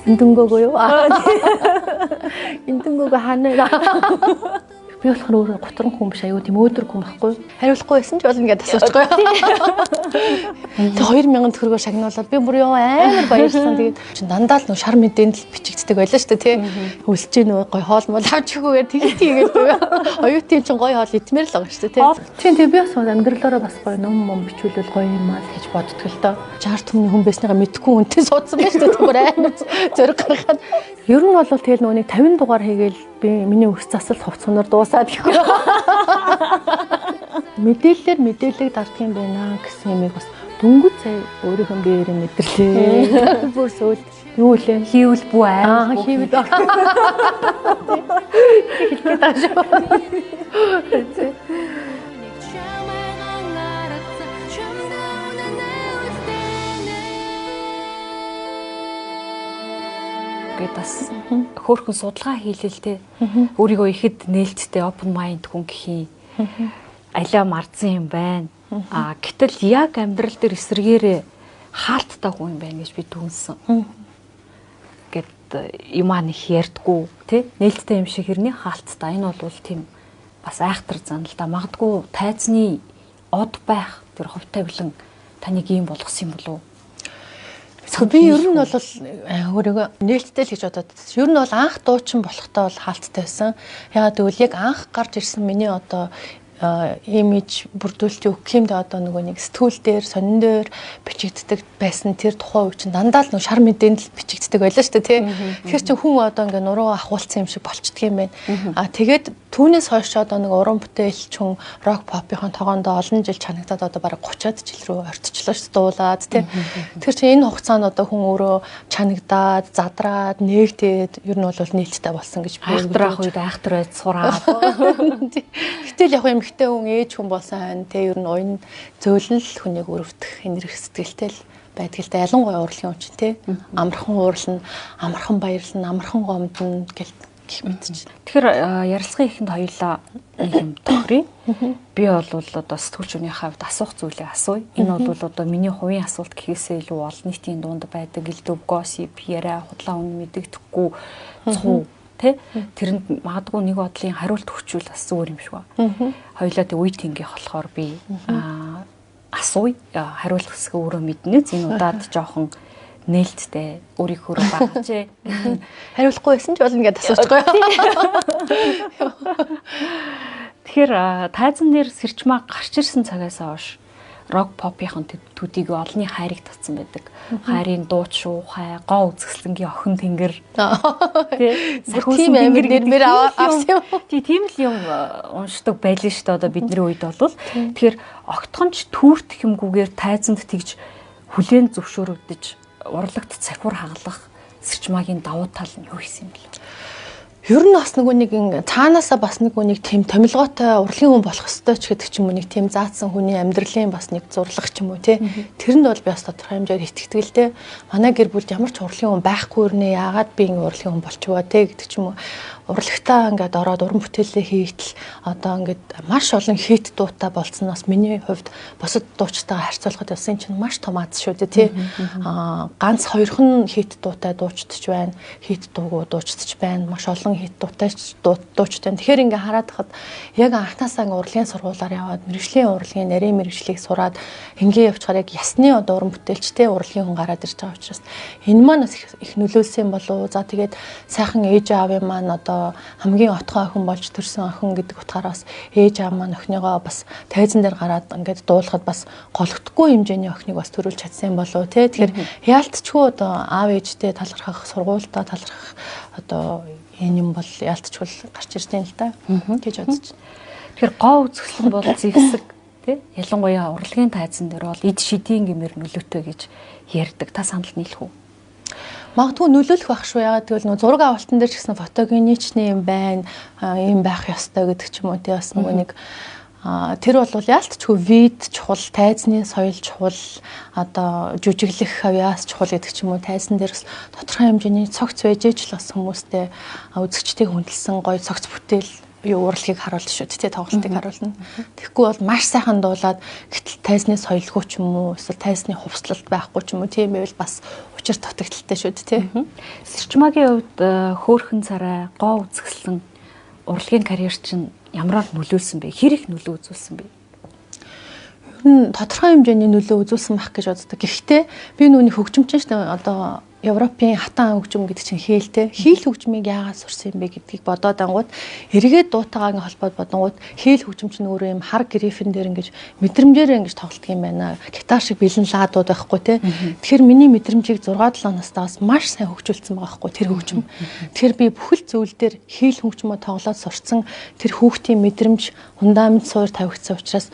Эндөнгөөгөө юу? Эндөнгөөгөө ханаа. Би болохоор өөрөө готрон хүн биш аюу тийм өөдрөг хүн байхгүй. Хариулахгүй байсан ч болно гэдээ асуучгүй. Тэг 2000 төгрөгөөр шагнуулаад би бүр ёо амар баярлсан. Тэгээд чи дандаа л нөө шар мэдээнд л бичигддэг байлаа шүү дээ тий. Үлсэж нөө гой хоол мол авчихгүйгээр тийгээд. Оюутын чин гой хоол идмээр л байгаа шүү дээ тий. Тийм би бас амьдралаараа бас гой ном бичүүлэл гоё юм аа гэж боддог л доо. 60 түмний хүн байсныг мэдхгүй үнтэй суудсан байж шүү дээ. Бүр амар зөрөг гаргаад. Ер нь бол тэгэл нөөнийг 50 дугаар хийгээл би миний өс засал хувцснаар дуусаад гэхгүй. Мэдээлэл дарддаг юм байна гэсэн юмыг бас дөнгөж сая өөрийнхөө биеэрээ мэдэрлээ. Бүр сүүл юу лээ? Хийвэл бүү аа. Хийвэл. Хэлгээд байгаа шүү. Гэт бас хөөрхөн судалгаа хийлэлтэй өөрийгөө ихэд нээлттэй open mind хүн гэхий алиа мардсан юм байна. Гэтэл яг амьдрал дээр эсэргээрээ хаалттай хүн юм байна гэж би дүнсэн. Гэт юмаа нэг ярьдгүү тий нээлттэй юм шиг хэрний хаалттай. Энэ бол тийм бас айхтар зан л да. Магадгүй тайзны од байх тэр хувь тавилан таныг ийм болгосон юм болов уу? Би ер нь бол өөрийгөө нээлттэй л гэж бодоод. Ер нь бол анх дуучин болохтой бол хаалттай байсан. Яагаад гэвэл яг анх гарч ирсэн миний одоо имиж бүрдүүлэлтийн үг юмд одоо нөгөө нэг сэтгүүл дээр сонин дээр бичигддэг байсан тэр тухайн үе чинь дандаа л нөгөө шар мэдээнд л бичигддэг байлаа шүү дээ тий. Тэгэхээр чи хүн одоо ингээ нуруугаа ахуулсан юм шиг болчдөг юм байна. Тэгээд түүнээс хойш одоо нэг уран бүтээлч хүн рок попын тогоондоо олон жил чанагдаад одоо бараг 30-аад жил рүү ортчлоо шүү дуулаад тий. Тэгэхээр чи энэ хугацаанд одоо хүн өөрөө чанагдаад задраад нээгдээд ер нь бол нээлттэй болсон гэж би айхтрах үед айхтар байд сураад. Гэтэл яг юм ихтэй хүн ээж хүн болсон хань те ер нь уян зөөлөн л хүнийг өрөвдөх энерги сэтгэлтэй л байдаг л да ялангуяа урлагийн хүн чинь те амархан уурлна, амархан баярлна, амархан гомдно гэх мэт чинь. Тэгэхээр ярилцлагын ихэнд хоёулаа нэг юм тохирё. Би бол одоо сэтгүүлчний хавьд асуух зүйлээ асууя. Энэ бол одоо миний хувийн асуулт гэхээсээ илүү олон нийтийн дунд байдаг элдв gossip яриа худлаа үнэ мэдэгдэхгүй цуу тэ тэрэнд магадгүй нэг бодлын хариулт өгчүүл бас зүгээр юм шиг ба. Хоёулаа тэг үе тэнгийнх болохоор би асууя. Хариулт хэсгээ өөрөө мэднэ. Энэ удаад жоохон нээлттэй өөрийнхөө багчээ. Хариулахгүй байсан ч болно гэдээ асуучгүй. Тэгэхээр тайзан дээр сэрчмаа гарч ирсэн цагаас хойш рок попын төдийг олонний хайрыг татсан байдаг. Хайрын дууч шуухай, гоо үзэсгэлэнгийн охин тэнгэр. Тий. Тийм амир нэрмээр авсан юм. Тийм л юм уншдаг байлээ шүү дээ одоо бидний үед бол. Тэгэхээр огтхонч түүрт хэмгүүгээр тайзанд тэгж хүлээн зөвшөөрөгдөж урлагт цахиур хагалах сэрчмаагийн давуу тал нь юу гэсэн юм бэ? Ер нь бас нөгөө нэг цаанаасаа бас нөгөө нэг тийм томилгоотой урлагийн хүн болох ёстой ч гэдэг ч юм уу нэг тийм заасан хүний амьдралын бас нэг зурлах ч юм уу тий. Тэрэнд бол би бас тодорхой хэмжээр итгэдэг л дээ. Манай гэр бүлд ямар ч урлагийн хүн байхгүй өрнө яагаад би ингэ урлагийн хүн болчихвоо тий гэдэг ч юм уу. Урлагтаа ингээд ороод уран бүтээлээ хийтэл одоо ингээд маш олон хит дуутай болцсноос миний хувьд бусад дуучтайгаа харьцуулахад бас энэ чинь маш том аз шүү дээ тий. Ганц хоёрхан хит дуутай дуучдч байна. Хит дуугүй дуучдч байна. Маш олон хит дуучтай. Тэгэхээр ингээ хараад хахад яг анхнаасаа ингээ урлагийн сургуулаар яваад мэрэгжлийн урлагийн нарийн мэрэгжлийг сураад ингээ явчихаар яг ясны одоо уран бүтээлчтэй урлагийн хүн гараад ирж байгаа учраас энэ маань бас их нөлөөлсөн болов. За тэгээд сайхан ээж аавын маань одоо хамгийн отгой охин болж төрсэн охин гэдэг утгаараас ээж аав маань охиныгоо бас тайзан дээр гараад ингээд дуулахад бас гологдохгүй хэмжээний охиныг бас төрүүлж чадсан болов тий. Тэгэхээр яалтчгүй одоо аав ээжтэй талархах сургуультай талархах одоо энэ юм бол яалтчгүй гарч ирсэн л да гэж бодож. Тэгэхээр гоо үзэсгэлэн бол зэвсэг тий. Ялангуяа урлагийн тайзан дээр бол эд шидийн гэмээр нөлөөтэй гэж ярьдаг. Та санал нийлэх үү? Магадгүй нөлөөлөх байх шүү. Ягаад гэвэл нөө зураг авалтан дээр ч гэсэн фотогеничний юм байна, юм байх ёстой гэдэг ч юм уу тий. Бас нөгөө нэг тэр бол яалтчгүй вид чухал, тайзны соёл чухал, одоо жүжиглэх хавьяас чухал гэдэг ч юм уу. Тайзан дээр бас тодорхой хэмжээний цогц байж л бас хүмүүстэй үзэгчдийг хүндэлсэн гоё цогц бүтээл юу урлагийг харуулна шүү дээ, тоглолтыг харуулна. Тэгэхгүй бол маш сайхан дуулаад гэтэл тайзны соёлгүй ч юм уу, эсвэл тайзны хувцлалт байхгүй ч юм уу, тийм байвал бас учир дутагдaltaй шүү дээ, тий. Сэрчмагийн хувьд хөөхөн царай, гоо үзэсгэлэн урлагийн карьер чинь ямараар нөлөөлсөн бэ? Хэр их нөлөө үзүүлсэн бэ? Тодорхой хэмжээний нөлөө үзүүлсэн байх гэж боддог. Гэхдээ би нүуний хөгжимчин шүү дээ, одоо Европын хатан хөгжим гэдэг чинь хийлтэй. Хийл хөгжмийг яагаад сурсан юм бэ гэдгийг бодоод ангууд эргээд дуутайгаа ингээ холбоод бодонгууд хийл хөгжим чинь өөрөө юм хар грифен дээр ингэж мэдрэмжээр ингэж тоглодог юм байна. Гитар шиг бэлэн ладууд байхгүй те. Тэгэхээр миний мэдрэмжийг 6-7 наснаас маш сайн хөгжүүлсэн байгаа байхгүй тэр хөгжим. Тэгэхээр би бүхэл зүйл дээр хийл хөгжмөө тоглоод сурцсан тэр хүүхдийн мэдрэмж фундамент суур тавигдсан учраас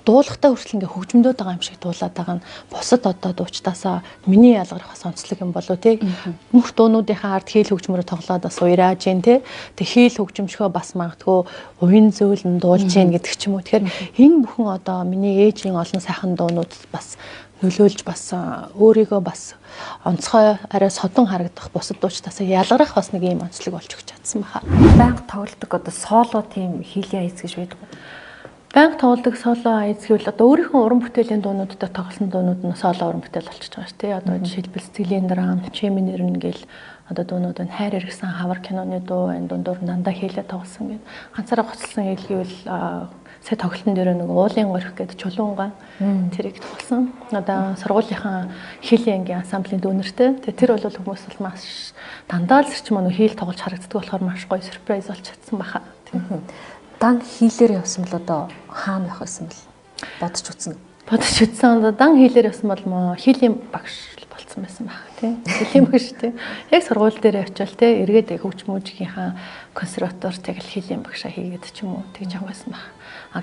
дуулахтаа хүртэл ингээ хөгжмөдөд байгаа юм шиг дуулаад байгаа нь бусад одоо дуучтаасаа миний ялгарх бас онцлог юм болов тий. Мөнх дуунуудынхаа ард хийл хөгжмөрөөр тоглоод бас уйрааж гин тий. Тэг хийл хөгжмөшгөө бас магадгүй уян зөөлн дуулж гин гэдэг ч юм уу. Тэгэхээр энэ бүхэн одоо миний ээжийн олон сайхан дуунууд бас нөлөөлж бас өөрийгөө бас онцгой арай содон харагдах бусад дуучтаасаа ялгарх бас нэг юм онцлог болж өгч чадсан баха. Банк тоглодог одоо соло тийм хийлийн аяц гэж байдаг. Банк тоглодог соло аяц гэвэл одоо өөрийнхөө уран бүтээлийн дуунуудад тоглосон дуунууд нь соло уран бүтээл болчихж байгаа шүү дээ. Одоо жишээлбэл Сэтгэлийн драм, Чимийн нэрнэ гэл одоо дуунууд нь хайр хэрэгсэн хавар киноны дуу энэ дундуур дандаа хийлээ тоглосон гэд. Ганцаараа гоцлсон хэлхийвэл сая тоглолтын дээр нэг уулын горих гэдэг чулуунгаа тэрийг тоглосон. Одоо сургуулийнхаа хийлийн ангийн ансамблийн дүүнертэй. Тэр бол хүмүүс бол маш дандаа л сэрч мөн хийл тоглож харагддаг болохоор маш гоё сюрприз болж чадсан баха. Дан хийлээр явсан бол одоо хаана байх байсан бэл бодож үзсэн. Бодож үзсэн. Дан хийлээр явсан бол хийлийн багш болцсон байсан байх тийм. Хийлийн багш тийм. Яг сургууль дээр очивол тийм эргээд хөгж мужигийнхаа консерваторт яг хийлийн багшаа хийгээд ч юм уу тэгж явсан байсан байх.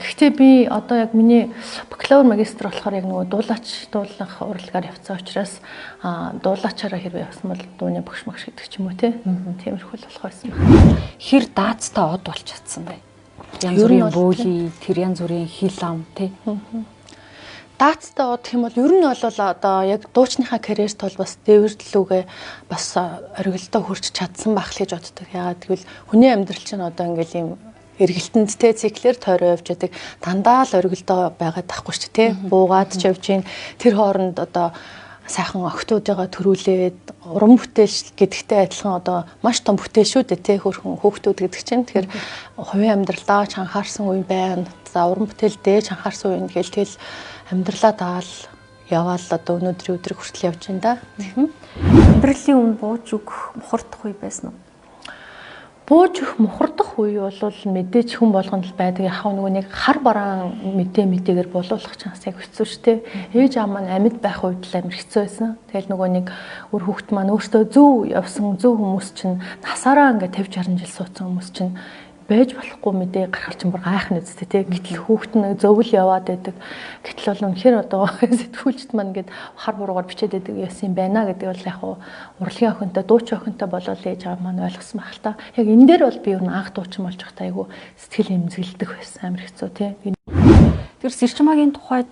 Гэхдээ би одоо яг миний бакалавр магистр болохоор яг нөгөө дуулах урлагаар явцсан учраас дуулаачаараа хэрвээ явсан бол дууны багш магш гэдэг ч юм уу тийм. Тиймэрхүү болох байсан байх. Хэр даацтай од болж чадсан бай. Янз бүрийн бөөли, тэр янз бүрийн хил ам тий. Даацтай од гэх юм бол ер нь бол одоо яг дуучныхаа карьерт бол бас дээвэрлэлүүгээ бас оргилдоо хүрч чадсан байх л гэж боддог. Яагаад гэвэл хүний амьдрал чинь одоо ингээл юм эргэлтэндтэй циклэр тойроо явж байдаг. Дандаа л оргилдоо байгаад тахгүй ч тий. Буугаад ч явж гин тэр хооронд одоо сайхан охтуудыгаа төрүүлээд уран бүтээл гэдэгтэй адилхан одоо маш том бүтээл шүү дээ тий хөрхөн хүүхдүүд гэдэг чинь тэгэхээр хувийн амьдралаа ч анхаарсан үе байна. За уран бүтээл дээж анхаарсан үе ингээл тэгэл амьдралаа даал яваал одоо өнөөдрийн өдрийг хүртэл явж байна да. Амьдралын үн бууж өгөх мухардах үе байсан уу? Бууж өгөх мухардах үе бол мэдээж хүн болгонд л байдаг. Яг нөгөө нэг хар бараан мэдээгээр болуулах чанс яг хэцүү шүү дээ. Ээж аав маань амьд байх үед л амар хэцүү байсан. Тэгэл нөгөө нэг өр хүүхд маань өөртөө зөв явсан зөв хүмүүс чинь насаараа ингээд 50 60 жил суудсан хүмүүс чинь байж болохгүй мэдээ гаргал чинь бүр гайхна үстэй тий. Гэтэл хүүхэд нь зөвл яваад байдаг. Гэтэл бол үнэхээр одоо сэтгүүлчд маань ингээд хар буруугаар бичээд байдаг яасан юм байна гэдэг бол яг урлагийн охинтой дуучин охинтой болол ээж аав маань ойлгосон байх л та. Яг энэ дээр бол би юу анх дуучин болж байхдаа айгу сэтгэл эмзэглэдэг байсан амар хэцүү тий. Тэр Сэрчмагийн тухайд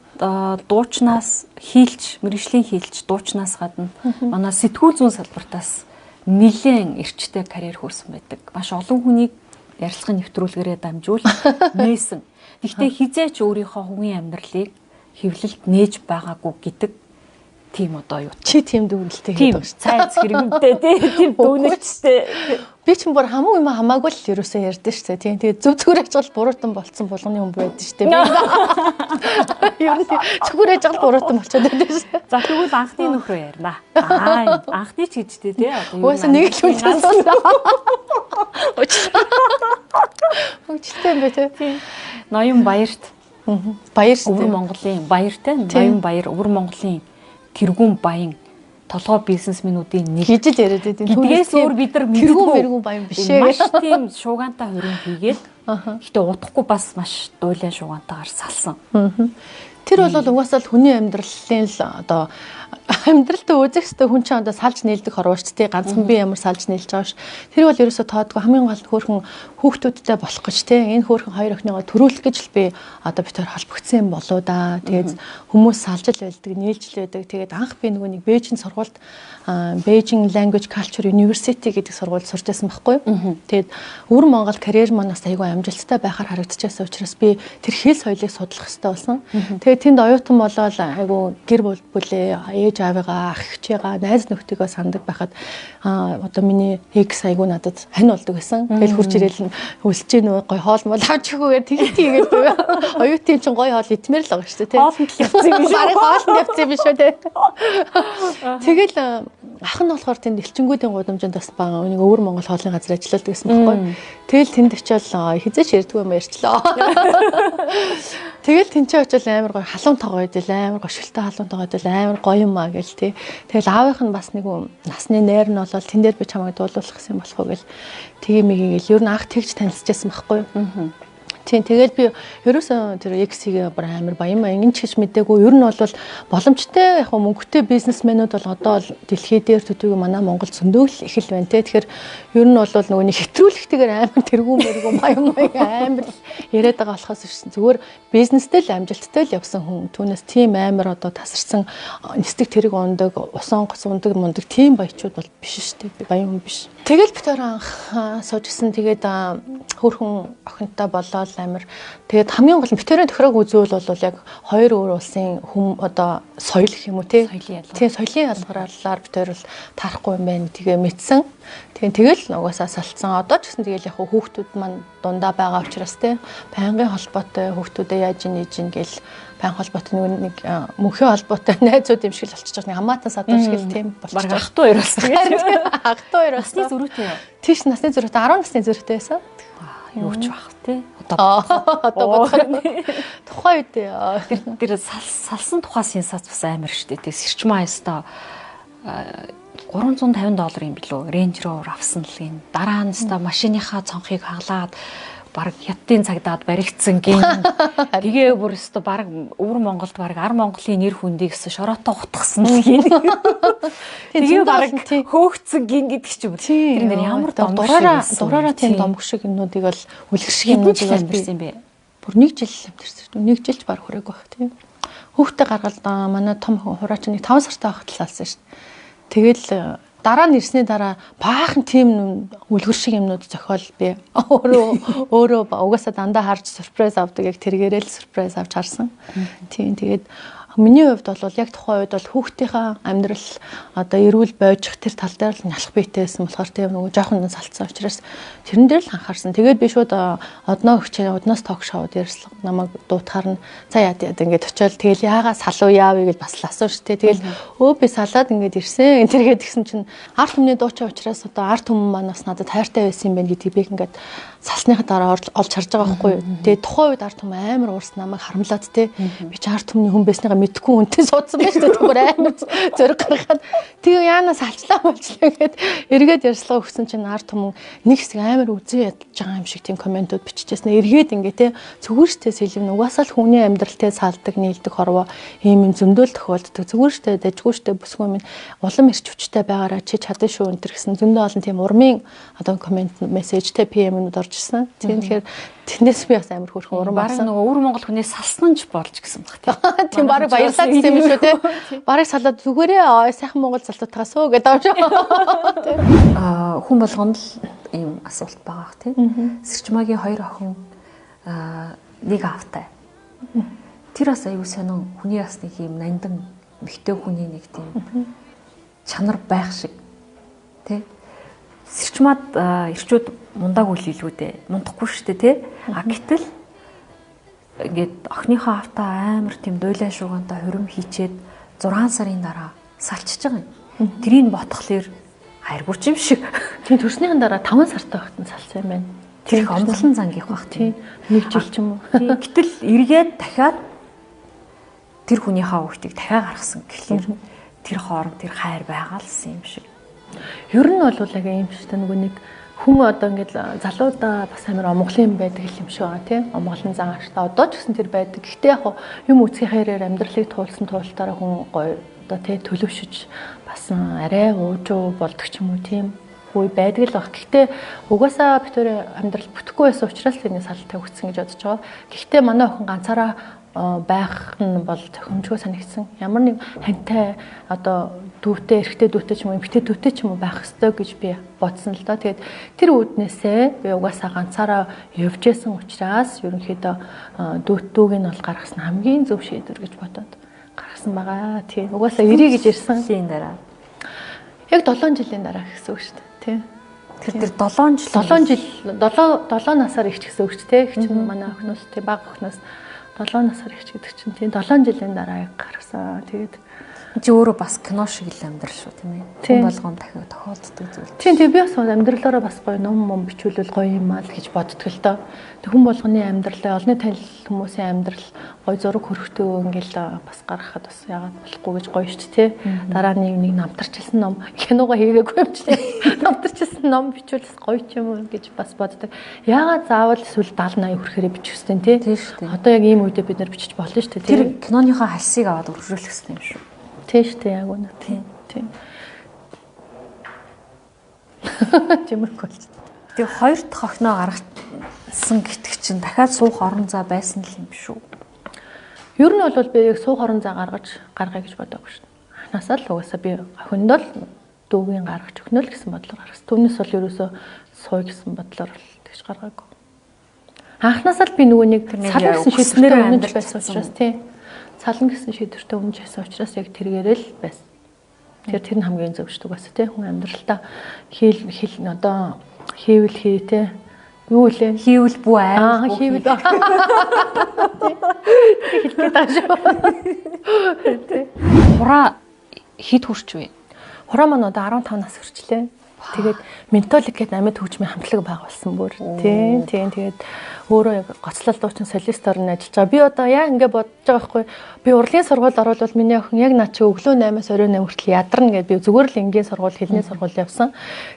дуучнаас хийлж, мэргэжлийн хийлж дуучнаас гадна манай сэтгүүл зүйн салбартаас нэлээд эрчтэй карьер хүрсэн байдаг. Маш олон хүнийг ярилцлагын нэвтрүүлгээрээ дамжуул нээсэн. Гэхдээ хизээч өөрийнхөө хувийн амьдралыг хэвлэлд нээж байгаагүй гэдэг тийм одоо юу чи тийм дүгнэлттэй хийдэг шүү. Цайц хэрэгмтэй тийм дүгнэлттэй. Би ч бүр хамаагүй юм хамаагүй л ерөөсөө ярьдэн шүү дээ. Тийм тэгээд зөв зүгээр ажил буруутан болцсон болгоны хүн байдаг шүү дээ. Ер нь зүгээр ажил буруутан болчиход байдаг шүү. За тэгвэл анхны нөхрөө ярина. Анхны ч гэжтэй тий одоо юу нэг л үлдсэн. Өчтэй юм бэ тий. Ноён Баярт. Баяр Өвөр Монголын Баяртай. Ноён Баяр Өвөр Монголын тэргүүн баян толгой бизнесмэнүүдийн нэг гэж л яриад байдаг. Тэгээс өөр бид нар тэргүүн баян биш ээ. Маш тийм шуугантай хөрөнгө хийгээд гэтээ удахгүй бас маш дуулаа шуугантайгаар салсан. Тэр бол угаасаа л хүний амьдралын л одоо амьдралтаа үзэх хэвээр хүн чинь одоо салж нийлдэг хорвоо шүү дээ. Ганцхан би ямар салж нийлж байгаа ш. Тэр бол ерөөсөө тоодгүй хамгийн гол хөөрхөн хүүхдүүдтэй болох гэж те энэ хөөрхөн хоёр охиныгоо төрүүлэх гэж л би одоо битээр холбогдсон юм болоо да. Тэгээд хүмүүс салж л байлдаг, нийлж л байдаг. Тэгээд анх би нөгөө нэг Бээжин сургуульд Beijing Language Culture University гэдэг сургуульд сурч байсан байхгүй юу. Тэгээд өвөр Монгол карьер манаас айгүй амжилттай байхаар харагдчихсан учраас би тэр хэл соёлыг судлах хэрэгтэй болсон. Тэгээд тэнд оюутан болоод айгүй гэр бүлээ ээж аавыгаа ах эгчээгаа найз нөхдөйгөө сандаг байхад одоо миний экс айгүй надад хань болдог байсан. Тэгэл хурж ирээл үлсэж гинөө гой хоол мол авч өгөөгөр тэгээд оюутын чинь гой хоол идмээр л байгаа шүү дээ тий. Хоолнд л явцсан юм шүү. Бараг хоолнд явцсан юм шүү тий. Тэгэл ах нь болохоор тэнд элчингүүдийн гудамжинд бас баг нэг өвөр Монгол хоолны газар ажилладаг гэсэн байхгүй. Тэгэл тэнд очиод хизээч ярьдгүй юм ярьчлаа. Тэгэл тэнцээ очиод амар гоё халуун тогоо идэл амар гоё шилтэй халуун тогоо идэл амар гоё юм аа гэл тий. Тэгэл аавынх нь бас нэг насны нойр нь болол тэн дээр би чамайг дуулуулах гэсэн болох уу гэл тийм игээл ер нь анх тэгж танилцчихсан байхгүй юу. Тийм тэгэл би ерөөсөө тэр X-ийг амар баян маяг ч гэж мэдээгүй. Ер нь бол боломжтой яг мөнгөтэй бизнесмэнүүд бол одоо дэлхий дээр төдийгүй манай Монгол зөндөөл их л байна те. Тэгэхээр ер нь бол нөгөө нэг хэтрүүлэхтэйгээр амар тэргүүн мэргүүн баян маяг амар яриад байгаа болохоос ирсэн. Зүгээр бизнестэй л амжилттай л явсан хүн. Түүнээс тийм амар одоо тасарсан нисдэг тэрэг ундаг, усан гоц ундаг мундаг тийм баячууд бол биш шүү дээ. Баян хүн биш. Тэгэл битээр анх суужсэн. Тэгээд хөөрхөн охинтой болоод амар. Тэгээд хамгийн гол нь битэрийн тохирог үзүүл бол яг хоёр өөр улсын хүм одоо соёл гэх юм уу тий. Тийм соёлын ялгаруулаар битэр бол таарахгүй юм байна. Тэгээ мэдсэн. Тэгэл угаасаа салцсан. Одоо ч гэсэн тэгэл яг хүүхдүүд маань дундаа байгаа учраас тий. Байнгын холбоотой хүүхдүүдээ яаж нээж ин гэл баян холбоотой нэг мөнхийн холбоотой найзууд юм шиг л болчихж байгаа. Хамаатан садан шиг л тийм болчихж байгаа. Ахтуу хоёр болсон. Ахтуу хоёр болсон. Насны зөрүүтэй юу? Тийш насны зөрүүтэй 10 насны зөрүүтэй байсан. Юу ч бах тий. Одоо бодоход тухайн үед тэр салсан тухай сенсац бас амар штэ тий. Сэрчмаа яста $350 юм билүү. Range Rover авсан л гин. Дараа нь яста машиныхаа цонхыг хаглаад бараг хятадын цагдаад баригдсан гин. Тэгээ бүр өстө бараг өвөр Монголд бараг ар Монголын нэр хүндийг өстө шороотоо утгасан л гин. Тэгээ бараг хөөгцөн гин гэдэг ч юм. Тэр нэр ямар дураараа тийм домог шиг юмнуудыг бол үлгэр шиг юмнуудыг бол бирсэн бэ. Бүр 1 жил амьдэрсэн. 1 жилч баг хүрээг байх тийм. Хүүхдээ гаргаад манай том хураач нэг 5 сартай байхад л алсан шүү дээ. Тэгэл дараа нь ирсний дараа баахан тийм үлгэр шиг юмнууд зохиол би өөрөө угаасаа дандаа харж сюрприз авдаг яг тэргээрээ л сюрприз авч харсан. Тийм тэгээд миний хувьд бол яг тухайн үед бол хүүхдийнхаа амьдрал одоо эрүүл бойжих тэр тал дээр л нялх биетэйсэн болохоор тийм нөгөө жоохон салцсан учраас тэрэн дээр л анхаарсан. Тэгээд би шууд одноо өгчээ уднаас ток шоуд ярьслаг намайг дуутахаар нь за яа ингээд очиод тэгэл яагаа салуу яавь гэж бас л асуув шүү дээ. Тэгэл би салаад ингээд ирсэн. Тэргээд гисэн чинь арт түмний дуучаа учраас одоо арт түмэн маань бас надад хайртай байсан юм байна гэдгийг би ингээд салсныхаа дараа олж харж байгаа байхгүй юу. Тэгээд тухайн үед арт түмэн амар уурс намайг харамлаад те би ч арт түмний хүн байсныгаа мэдгүй үнтэй суудсан байж тээ түр амар зөрөг гаргаад тэгээ яанаас алчлаа болчлаа гэхэд эргээд ярьслага өгсөн чинь арт түмэн нэг хэсэг амар үзээ ядж байгаа юм шиг тийм комментууд биччихсэн. Эргээд ингээ те зүгээр штэ сэлэв угаасаа л хүний амьдралтай салдаг нийлдэг хорвоо ийм юм зөндөөл тохиолддог. Зүгээр штэ дажгүй штэ бүсгүй минь улам ирч хүчтэй байгаараа чи чадсан шүү энэ гэсэн зөндөө олон тийм урмын одоо коммент мессежтэй PM-ууд орж ирсэн. Тэгэхээр тэндээс би бас амар хөөрхөн урам болсон. Бараг нөгөө өвөр Монгол хүнээс салсан ч болж гэсэн баг тийм бараг баярлаад гэсэн юм шүү те. Бараг салаад зүгээрээ сайхан Монгол залтуудтайгаас өө гэдэг авчаа. Хүн болгонд л ийм асуулт байгаа тийм. Сэрчмагийн хоёр охин нэг автай. Тэр бас аюу сонин хүний бас нэг юм нандин мэгтэй хүний нэг тийм чанар байх шиг тий. Сэрчмад ирчүүд мундаг үл илгүүдээ мундахгүй шүү дээ тий. Гэтэл ингээд охиныхоо автаа амар тийм дуйлаа шуугантай хөрөм хийчээд 6 сарын дараа салчиж байгаа юм. Тэрийг ботхолоор хайргууч юм шиг. Тийм төрснийхэн дараа 5 сартай байхад нь салсан юм байна. Тэр их омдлон зангих байх тийм. 1 жил ч юм уу. Гэтэл эргээд дахиад тэр хүнийхээ хүүхдийг дахиад гаргасан гэхлээр тэр хооронд тэр хайр байгаалсан юм шиг. Ер нь бол яг юм шүү дээ нөгөө нэг хүн одоо ингээд залуудаа бас амар омголын байдаг юм шиг байгаа тийм омголын зан аштай одоо ч гэсэн тэр байдаг. Гэхдээ яг юм үсгийн хайраар амьдралыг туулсан туултаараа хүн гоё одоо тийм төлөвшөж бас арай уужуу болдог ч юм уу тийм үе байдаг л баг. Гэхдээ угаасаа битүүр амьдрал бүтэхгүй байсан учраас тэрний салтай өгсөн гэж бодож байгаа. Гэхдээ манай охин ганцаараа байх нь бол тохиомжгүй санагдсан. Ямар нэг хантай одоо дүүтэй, эрэгтэй дүүтэй ч юм уу, эмэгтэй дүүтэй ч юм уу байх ёстой гэж би бодсон л доо. Тэгээд тэр үүднээсээ би угаасаа ганцаараа явж исэн учраас ерөнхийдөө дүүтүүг нь бол гаргасан хамгийн зөв шийдвэр гэж бодоод гаргасан байгаа. Тийм. Угаасаа ирээ гэж ирсэн. Лийн дараа. Яг 7 жилийн дараа гэсэн үг шүү дээ. Тийм. Тэр 7 7 насаар ихч гэсэн үг ч тийм. Их чинь манай охиноос тийм бага охиноос 7 насаар ихч гэдэг чинь тийм 7 жилийн дараа гарсан. Тэгээд чи өөрөө бас кино шиг л амьдрал шүү тийм ээ. Хүн болгоом дахиад тохиолддог зүйл. Тийм би бас амьдралаараа бас гоё ном бичүүлэл гоё юм аа л гэж боддог л доо. Хүн болгоны амьдралаа олонний танил хүмүүсийн амьдрал гоё зураг хөрхтөө ингээл бас гаргахад бас яагаад болохгүй гэж гоё шүү дээ. Дараа нэг намтарчилсан ном киногоо хийгээгүй юм чи. Намтарчилсан ном бичүүлээс гоё ч юм уу гэж бас боддог. Яагаад заавал эсвэл 70 80 хүрэхээрээ бичих хэвтэй тий. Тийм шүү дээ. Одоо яг ийм үедээ бид нар бичиж болно шүү дээ. Тэр киноныхоо хальсыг аваад өргөжүүлэх хэрэгтэй юм шүү. Тийм шүү дээ яг үнэ. Тийм. Чимэг болж. Тэгээ хоёр дахь охиноо гаргасан гэтг чинь дахиад суух орон зай байсан л юм шүү. Ер нь бол би яг суух орон зай гаргая гэж бодоогүй шүү. Анхнаасаа л угаасаа би охиндоо л дүүгийн гаргаж өгнө л гэсэн бодлоор гаргасан. Түүнээс бол ерөөсөө сууя гэсэн бодлоор тэгж гаргаагүй. Анхнаасаа л би нөгөө нэг салан гэсэн шийдвэртэй өмнөж байсан учраас тийм. Салан гэсэн шийдвэртэй өмнөж байсан учраас яг тэргээрээ л байсан. Тэр нь хамгийн зөвшдөг бас тийм хүн амьдралдаа хэл одоо хийвэл хий те юу лээ хийвэл бүү аа хийвэл хэлгээд байгаа шүү. Хураа хэд хүрч вэ? Хураа маань одоо 15 нас хүрчлээ. Тэгээд ментолик гэдэг амьд хөгжмийн хамтлаг байгуулсан бүр тийм тэгээд өөрөө яг гоцлол дуучин солистоор нь ажиллаж байгаа. Би одоо яг ингэ бодож байгаа байхгүй. Би урлагийн сургуульд орвол миний охин яг наа чи өглөө 8-аас оройн 8 хүртэл ядарна гэдээ би зүгээр л энгийн сургууль хэлний сургууль явсан.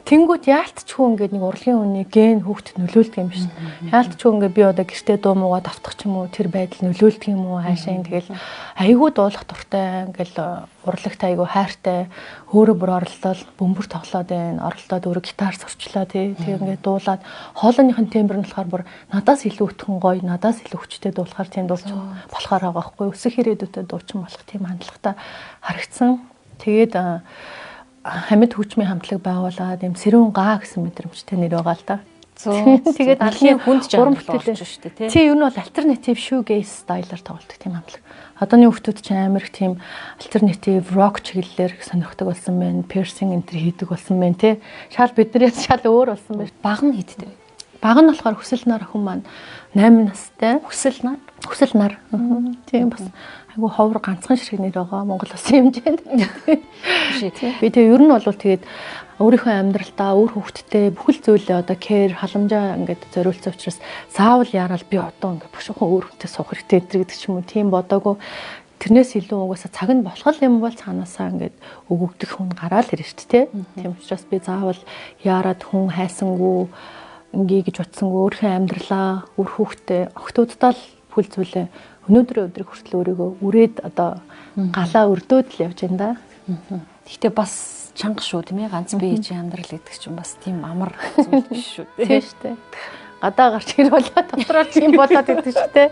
Тэнгүүт яалтчгүй ингээд нэг урлагийн үнийг ген хүүхдэд нөлөөлдөг юм биш. Яалтчгүй ингээд би одоо гэртээ дуу муугаа давтах ч юм уу тэр байдал нөлөөлдөг юм уу хаашаа тэгэл айгүй дуулах дуртай ингээл урлагт айгүй хайртай өөрөө бүр оролдоод бөмбөр тоглоод байна. Оролдоод өөрөө гитар сурчлаа тий. Тэгээ ингээд дуулаад хоолойных нь тембер нь болохоор бүр надаас илүү өтгөн гоё, надаас илүү хүчтэй дуулахаар тийм дуулч болохоор байгаа байхгүй. Өсөх ирээдүйтэй дуучин болох тийм хандлагатай харагдсан. Тэгээд хамид хөгжмийн хамтлаг байгуулаад юм Сэрүүн гаа гэсэн мэдрэмжтэй нэр байгаа л да. Тэгээд алхны хүнд жамбал болж шүү дээ тий. Тий, ер нь бол альтернатив shoegaze стайлаар тоглодог тийм хамтлаг. Одооны хүмүүс чинь амар их тийм альтернатив рок чиглэлээр сонирхдаг болсон байна. Piercing энтер хийдэг болсон байна тий. Шал биднээс шал өөр болсон байна. Баг нь хийдтэй. Баг нь болохоор хүсэл нар охин маань 8 настай. Хүсэл нар. Тийм бас айгу ховор ганцхан ширхэг нэр байгаа Монгол улсын хэмжээнд. Би тэгээ ер нь бол тэгээд өөрийнхөө амьдралдаа өөр хүүхдтэй бүхэл зүйлээ одоо care халамжаа ингээд зориулсан учраас заавал яарал би одоо ингээд бушуухан өөр хүүхдтэй суух хэрэгтэй гэдэг ч юм уу тийм бодоагүй. Тэрнээс илүү угаасаа цаг нь болох юм бол цаанаасаа ингээд өгөгдөх хүн гараал ирнэ шүү дээ. Тийм учраас би заавал яарад хүн хайсангүй ингээ гэж утсангүй өөрийнхөө амьдралаа өөр хүүхдтэй охтуудтай л бүхэл зүйлээ өнөөдрийн өдрийг хүртэл өөрийгөө үрээд одоо галаа өрдөөд л явж байна да. Гэхдээ бас чанга шүү тийм ээ ганц бие ээжийн амьдрал гэдэг чинь бас тийм амар зүйл биш шүү тийм шүү дээ. Гадаа гарч ирвэл дотроо ч юм болоод идэв шүү дээ.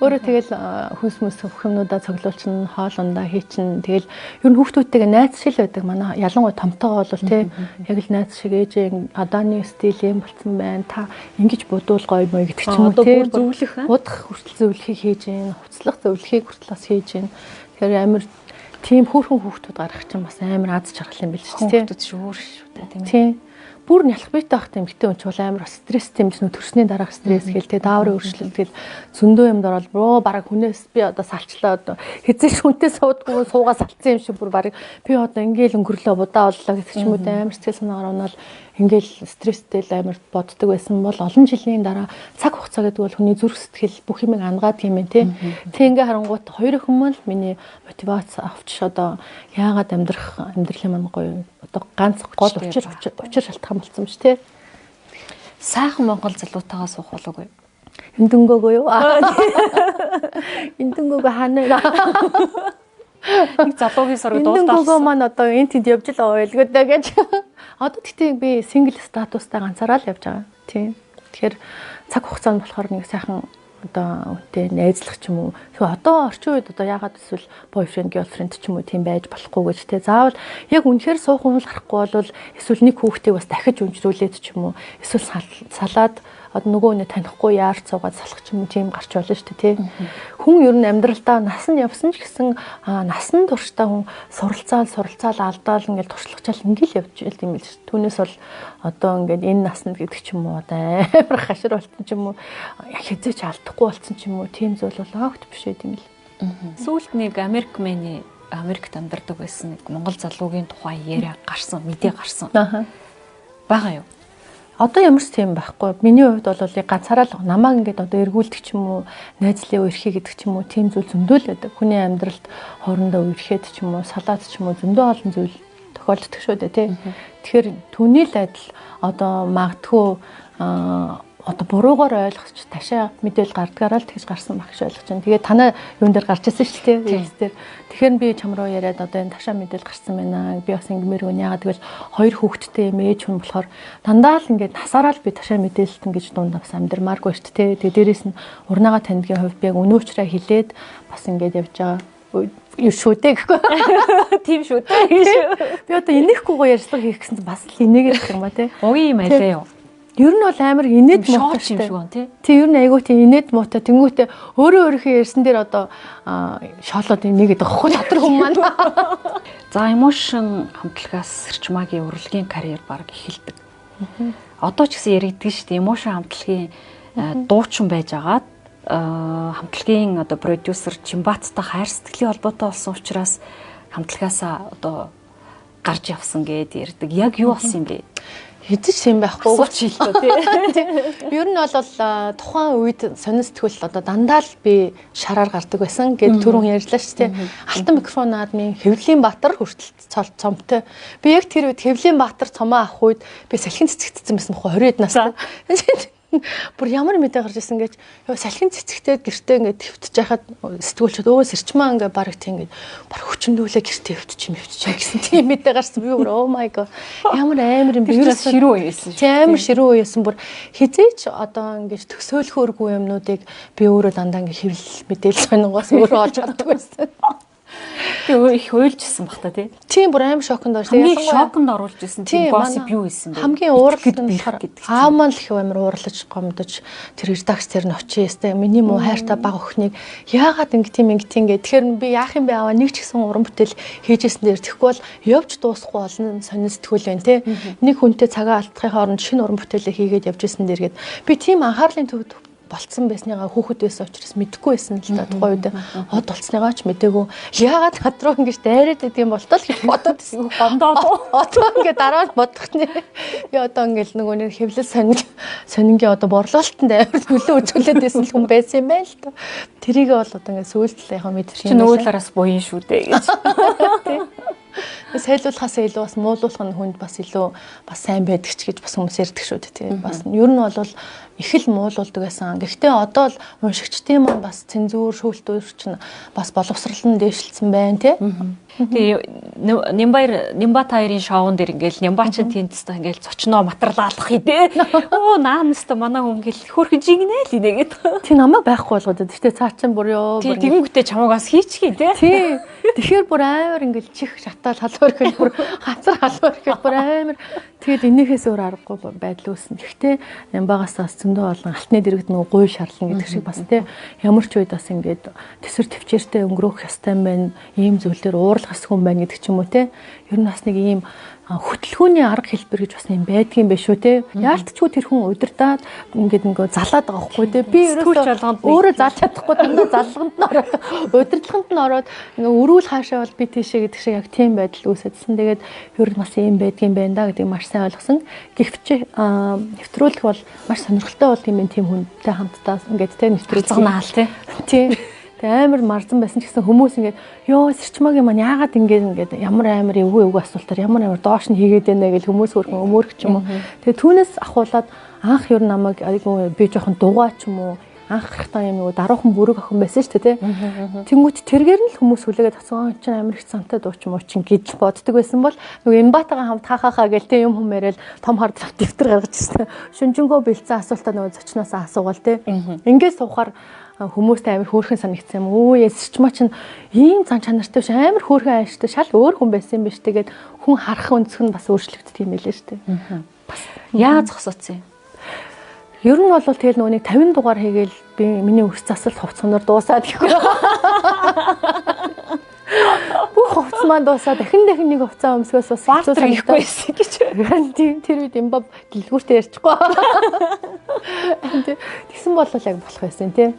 Өөрөө тэгэл хүнс хөвхнүүдаа цоглуулчин хоолундаа хийчин тэгэл ер нь хүүхдүүдтэйгээ найз шиг л байдаг манай ялангуяа томтойгоо бол тий яг л найз шиг ээжээ одооны стил юм болцсон байна та ингэж будуул гоё мой гэдэг ч юм уу тий зөвлөх будах хүртэл зөвлөхийг хийж гин хувцлах зөвлөхийг хүртэл бас хийж гин тэгэхээр амар тийм хөөрхөн хүүхдүүд гарах чинь бас амар аз жаргал юм биш үү тий хүүхдүүд шүүр шүү дээ тийм ээ тий бүр нялх бийтэй байхдаа эмгтэй хүн ч бол амар стресстэй юм чинь төрсний дараах стресс гэлтэй дааврын өөрчлөлт гэл зөндөө юмд орол бөө бараг хүнээс би одоо салчлаа одоо хэзээ хүнтэй суудгүй суугаа салцсан юм шиг бүр бараг би одоо ингээл өнгөрлөө будаа боллоо гэдэг ч юм уу амар сэтгэл санаагаар унаал ингээл стресстэй л амар боддог байсан бол олон жилийн дараа цаг хугацаа гэдэг бол хүний зүрх сэтгэл бүх юмыг ангаад юм тий. Тэг ингээ харангуут хоёр хүмүүс л миний мотивац авч одоо яагаад амьдралын маань гоё одоо ганц гол учир шалтгаан болсон биш тий. Сайхан Монгол залуутайгаа суух болоогүй. Эндөнгөөгөө юу? Эндөнгөөгөө ханаа. Нэг залуугийн сургууль дуустал. Эндөнгөөгөө маань одоо энэ тэнд явж л байгаа байлгүй гэж. Одоо тэгтээ би сингл статустай ганцаараа л явж байгаа. Тийм. Тэгэхээр цаг хугацаанд болохоор нэг сайхан одоо үнтэй найзлах ч юм уу. Тэгээ одоо орчин үед одоо яагаад эсвэл boyfriend girlfriend ч юм уу тийм байж болохгүй гэж те. Заавал яг үнэхээр суухан уул гарахгүй бол эсвэл нэг хүүхдийг бас дахиж өнжрүүлээд ч юм уу. Эсвэл салаад одоо нөгөө нэг танихгүй яарч суугаад салах ч юм уу тийм гарч болно шүү дээ тий. Хүн ер нь амьдралдаа нас нь явсан ч гэсэн насан туршдаа хүн суралцаал алдаал ингээл туршлагачаал ингээл явж ийл юм л шүү. Түүнээс бол одоо ингээд энэ наснд гэдэг ч юм уу одоо амар хашир болтон ч юм уу хязгаарч алдахгүй болцсон ч юм уу тийм зүйл бол огт биш байт юм л. Сүүлд нэг Америкт амьдардаг байсан нэг Монгол залуугийн тухай яриа гарсан, мэдээ гарсан. Бага юу? Одоо ямар ч тийм байхгүй. Миний хувьд бол ганцаараа л намайг ингээд одоо эргүүлдэг ч юм уу, найзлын үерхий гэдэг ч юм уу, тийм зүйл зөндөл байдаг. Хүний амьдралд хоорондоо үерхэд ч юм уу, салаад ч юм уу зөндөө олон зүйл тохиолддог шүү дээ, тий. Тэгэхээр түүний л адил одоо магадгүй одоо буруугаар ойлгож ташаа мэдээлэл гардгаараа л тэгж гарсан байх гэж ойлгож байна. Тэгээд танаа юун дээр гарч ирсэн шүү дээ. Дээр. Тэгэхээр би чам руу яриад одоо энэ ташаа мэдээлэл гарсан байна. Би бас ингэмэр гоо яагаад гэвэл хоёр хүүхэдтэй ээж хүн болохоор дандаа л ингээд насаараа л би ташаа мэдээлэлт ингэж дундаа бас амьдрмааргүй шүү дээ. Тэгээд дээрэс нь урнаага таньдгийн хувьд би яг өнөөчрөө хилээд бас ингээд явж байгаа. Юу шүү дээ гэхгүй. Тийм шүү дээ. Би одоо энэхгүйгээр ярьцлага хийх гэсэн бас л энийгээ гэх юм ба тий. Угийн юм алээ юу? Ер нь бол амар инээд муутай юм шиг гон тий. Тий ер нь айгүй тий инээд муутай. Тэнгүүтээ өөрийнхөө ярьсан дээр одоо шоолоод нэг гэдэг ахгүй дотор хүмүүс маань. За emotion хамтлагаас Сэрчмаагийн урлагийн карьер баг эхэлдэг. Одоо ч гэсэн яригддаг шүү дээ. Emotion хамтлагийн дуучин байж агаад хамтлагийн одоо продюсер Чимбаттай хайр сэтгэлийн холбоотой болсон учраас хамтлагаасаа одоо гарч явсан гэд ярьдаг. Яг юу болсон юм бэ? Хэдэж юм байхгүй ч хэлтөө тий. Ер нь бол тухайн үед сонин сэтгүүл одоо дандаа л би шараар гардаг байсан гэд түрүүн ярьлаа шүү дээ. Алтан микрофон наадмын Хэвлийн Баатар хүртэл цомтой. Би яг тэр үед Хэвлийн Баатар цомоо авах үед би салхин цэцэгдсэн байсан бохоо 20 настай. Бүр ямар мэдээ гарч ирсэн гэж салхин цэцэгтэй гэртээ ингээд твтж яхад сэтгүүлчд Сэрчмаа ингээд баг тийм ингээд баг хүчндүүлээ гэртээ твтчих гэсэн тийм мэдээ гарсан. Би бүр oh my god ямар амар юм бэ? Ширүү байсан шүү. Тийм амар ширүү байсан. Бүр хизээч одоо ингээд төсөөлөхөөргүй юмнуудыг би өөрөө дандаа ингээд хэвлэл мэдээлэл сонингоос өөрөө олж авдаг байсан. Тэгээ их уйлжсэн бах та тий. Тийм бүр аим шоконд орсон. Тэгээ шоконд оруулж исэн тийм gossip юу исэн бэ? Хамгийн уурлалт нь аав маань л их амар уурлаж гомдож тэр редакц тэр нь очие өстэй миний муу хайртай баг охиныг яагаад ингэтийн гэ. Тэгэхээр би яах юм бэ аваа нэг ч гэсэн уран бүтээл хийжсэн дээр тэгэхгүй бол явж дуусахгүй олон сонин сэтгүүл байна тий. Нэг хүнтэй цагаа алдахын хооронд шинэ уран бүтээлээ хийгээд явж исэн дээргээд би тийм анхаарлын төвд болцсон байсныгаа хүүхэд байсан учраас мэдэхгүй байсан л да тухайн үед од болцсныгаа ч мдээгүй яагаад над руу ингэж дайраад идэг юм болтол гэж бодоод байсан. Одоо ингэ дараа нь бодох нь би одоо ингэ нөгөө нэг хэвлэл сонингийн одоо борлуулалтанд амар төлөө үзүүлээд байсан хүн байсан юм байна л да. Тэрийг бол одоо ингэ сүйдэл яхаа мэдчих юм. Чи нөгөө талаараас буян шүү дээ гэж. Сайлуулахаас илүү бас муулуулах нь хүнд бас илүү бас сайн байдаг ч гэж бас хүмүүс ярьдаг шүү дээ тийм бас ер нь бол их л муулуулдаг байсан. Гэхдээ одоо л уншигчдын маань бас цензуур шүүлтүүр чинь бас боловсрал нь дээшилсэн байна тийм. Тэгээ Нимбат хоёрын шоун дээр ингээл Нимбачин тентстэй ингээл зочноо материалах хийдэ. Оо наамста манай хүн ингээл хөөрхөн жигнэ л инегээд. Тий намайг байхгүй болгоод гэхдээ цаа чин бүр ёо. Тий тэгэнгүүтээ чамаагаас хийчихье тий. Тэгэхээр бүр амар ингээл чих шатаал халуур хэл бүр хацар халуур хэл бүр амар тэгээд энэхээс өөр аргагүй байдал үүснэ. Гэхдээ Нимбагаас бас зөндөө олон алтны дэрэгд нөгөө гуй шарлан гэдэг шиг бас тий ямар ч үед бас ингээд төсөр төвчээртэй өнгөрөх ёстой юм байна. Ийм зүйлээр уурлах хүн байна гэдэг ч юм уу те. Ер нь бас нэг ийм хөтөлгөөний арга хэлбэр гэж бас юм байдгийн байх шүү те. Яалтчгүй тэр хүн удирдаад ингээд нөгөө залаад байгаа хгүй те. Би өөрөө залж чадахгүй дандаа залганд нь ороод удирдлаганд нь ороод ингээ өрүүл хаашаа бол би тийшээ гэдэг шиг яг тийм байдал үүсэжсэн. Тэгээд ер нь бас ийм байдгийн байна да гэдгийг маш сайн ойлгосон. Гэвч нэвтрүүлэх бол маш сонирхолтой бол тийм хүнтэй хамтдаа ингээд те нэвтрүүлэх наал те. Тийм. Тэгээ амар марзан байсан ч гэсэн хүмүүс ингээд ёо Сэрчмаагийн маань яагаад ингээд ямар амар эвгүй асуултаар ямар доош нь хийгээд байна гэж хүмүүс хөрхөн өмөрөх ч юм уу. Тэгээ түүнээс ахуулаад анх ер нь намайг айгүй би жоохон дугаа ч юм уу анх гарахтаа юм уу даруухан бүрэг охин байсан шүү дээ тий. Тэнгүүт тэргээр нь л хүмүүс хүлээгээд тацсан чинь амар их цантай дууч муу чинь гэж боддог байсан бол нөгөө Эмбатагаа хамт хахахаа гээл тий юм яриад том хар дэвтэр гаргаж ирсэн. Шүнжэнгөө бэлдсэн асуултаа нөгөө зочноос асуугаал тий. Ингээд суухаар хүмүүстэй амар хөөрхөн санагдсан юм. Өө ясчмаа чинь ийм цан чанартай биш амар хөөрхөн ааштай шал өөр хүн байсан юм биш тэгээд хүн харах өнцг нь бас өөрчлөгддөг юм байлээ шүү дээ. Яаж зогсооцсон юм? Ер нь бол тэгэл нөгөө нэг 50 дугаар хийгээл би миний өс засалт хувцсноор дуусаад гэхгүй. Бүх хувц маань дуусаад дахин нэг хувцаа өмсгөөс бас бартер хийхгүй байсан гэж. Тэр үед имбаб дэлгүүртээ ярьчихгүй. Тэгсэн бол яг болох байсан тий.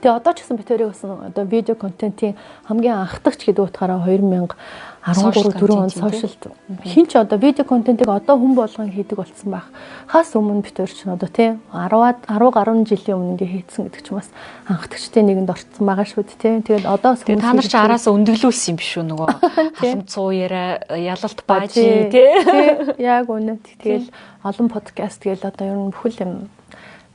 Тэгээ одоо ч гэсэн би тэрийг бас одоо видео контентын хамгийн анхдагч гэдэг утгаараа 2013 4 он сошиалд хин ч одоо видео контентыг одоо хүн болгон хийдэг болсон байх. Хаас өмнө би тэр чинь одоо тий 10 гаруй жилийн өмнө ингээ хийцэн гэдэг чинь бас анхдагчтай нэгэнд орцсон байгаа шүү дээ тий. Тэгээд одоо та нар ч араас өндөглүүлсэн юм биш үү нөгөө халам цуу яриа ялалт баажи тий. Яг үнэ. Тэгэл олон подкаст тэгэл одоо ер нь бүхэл юм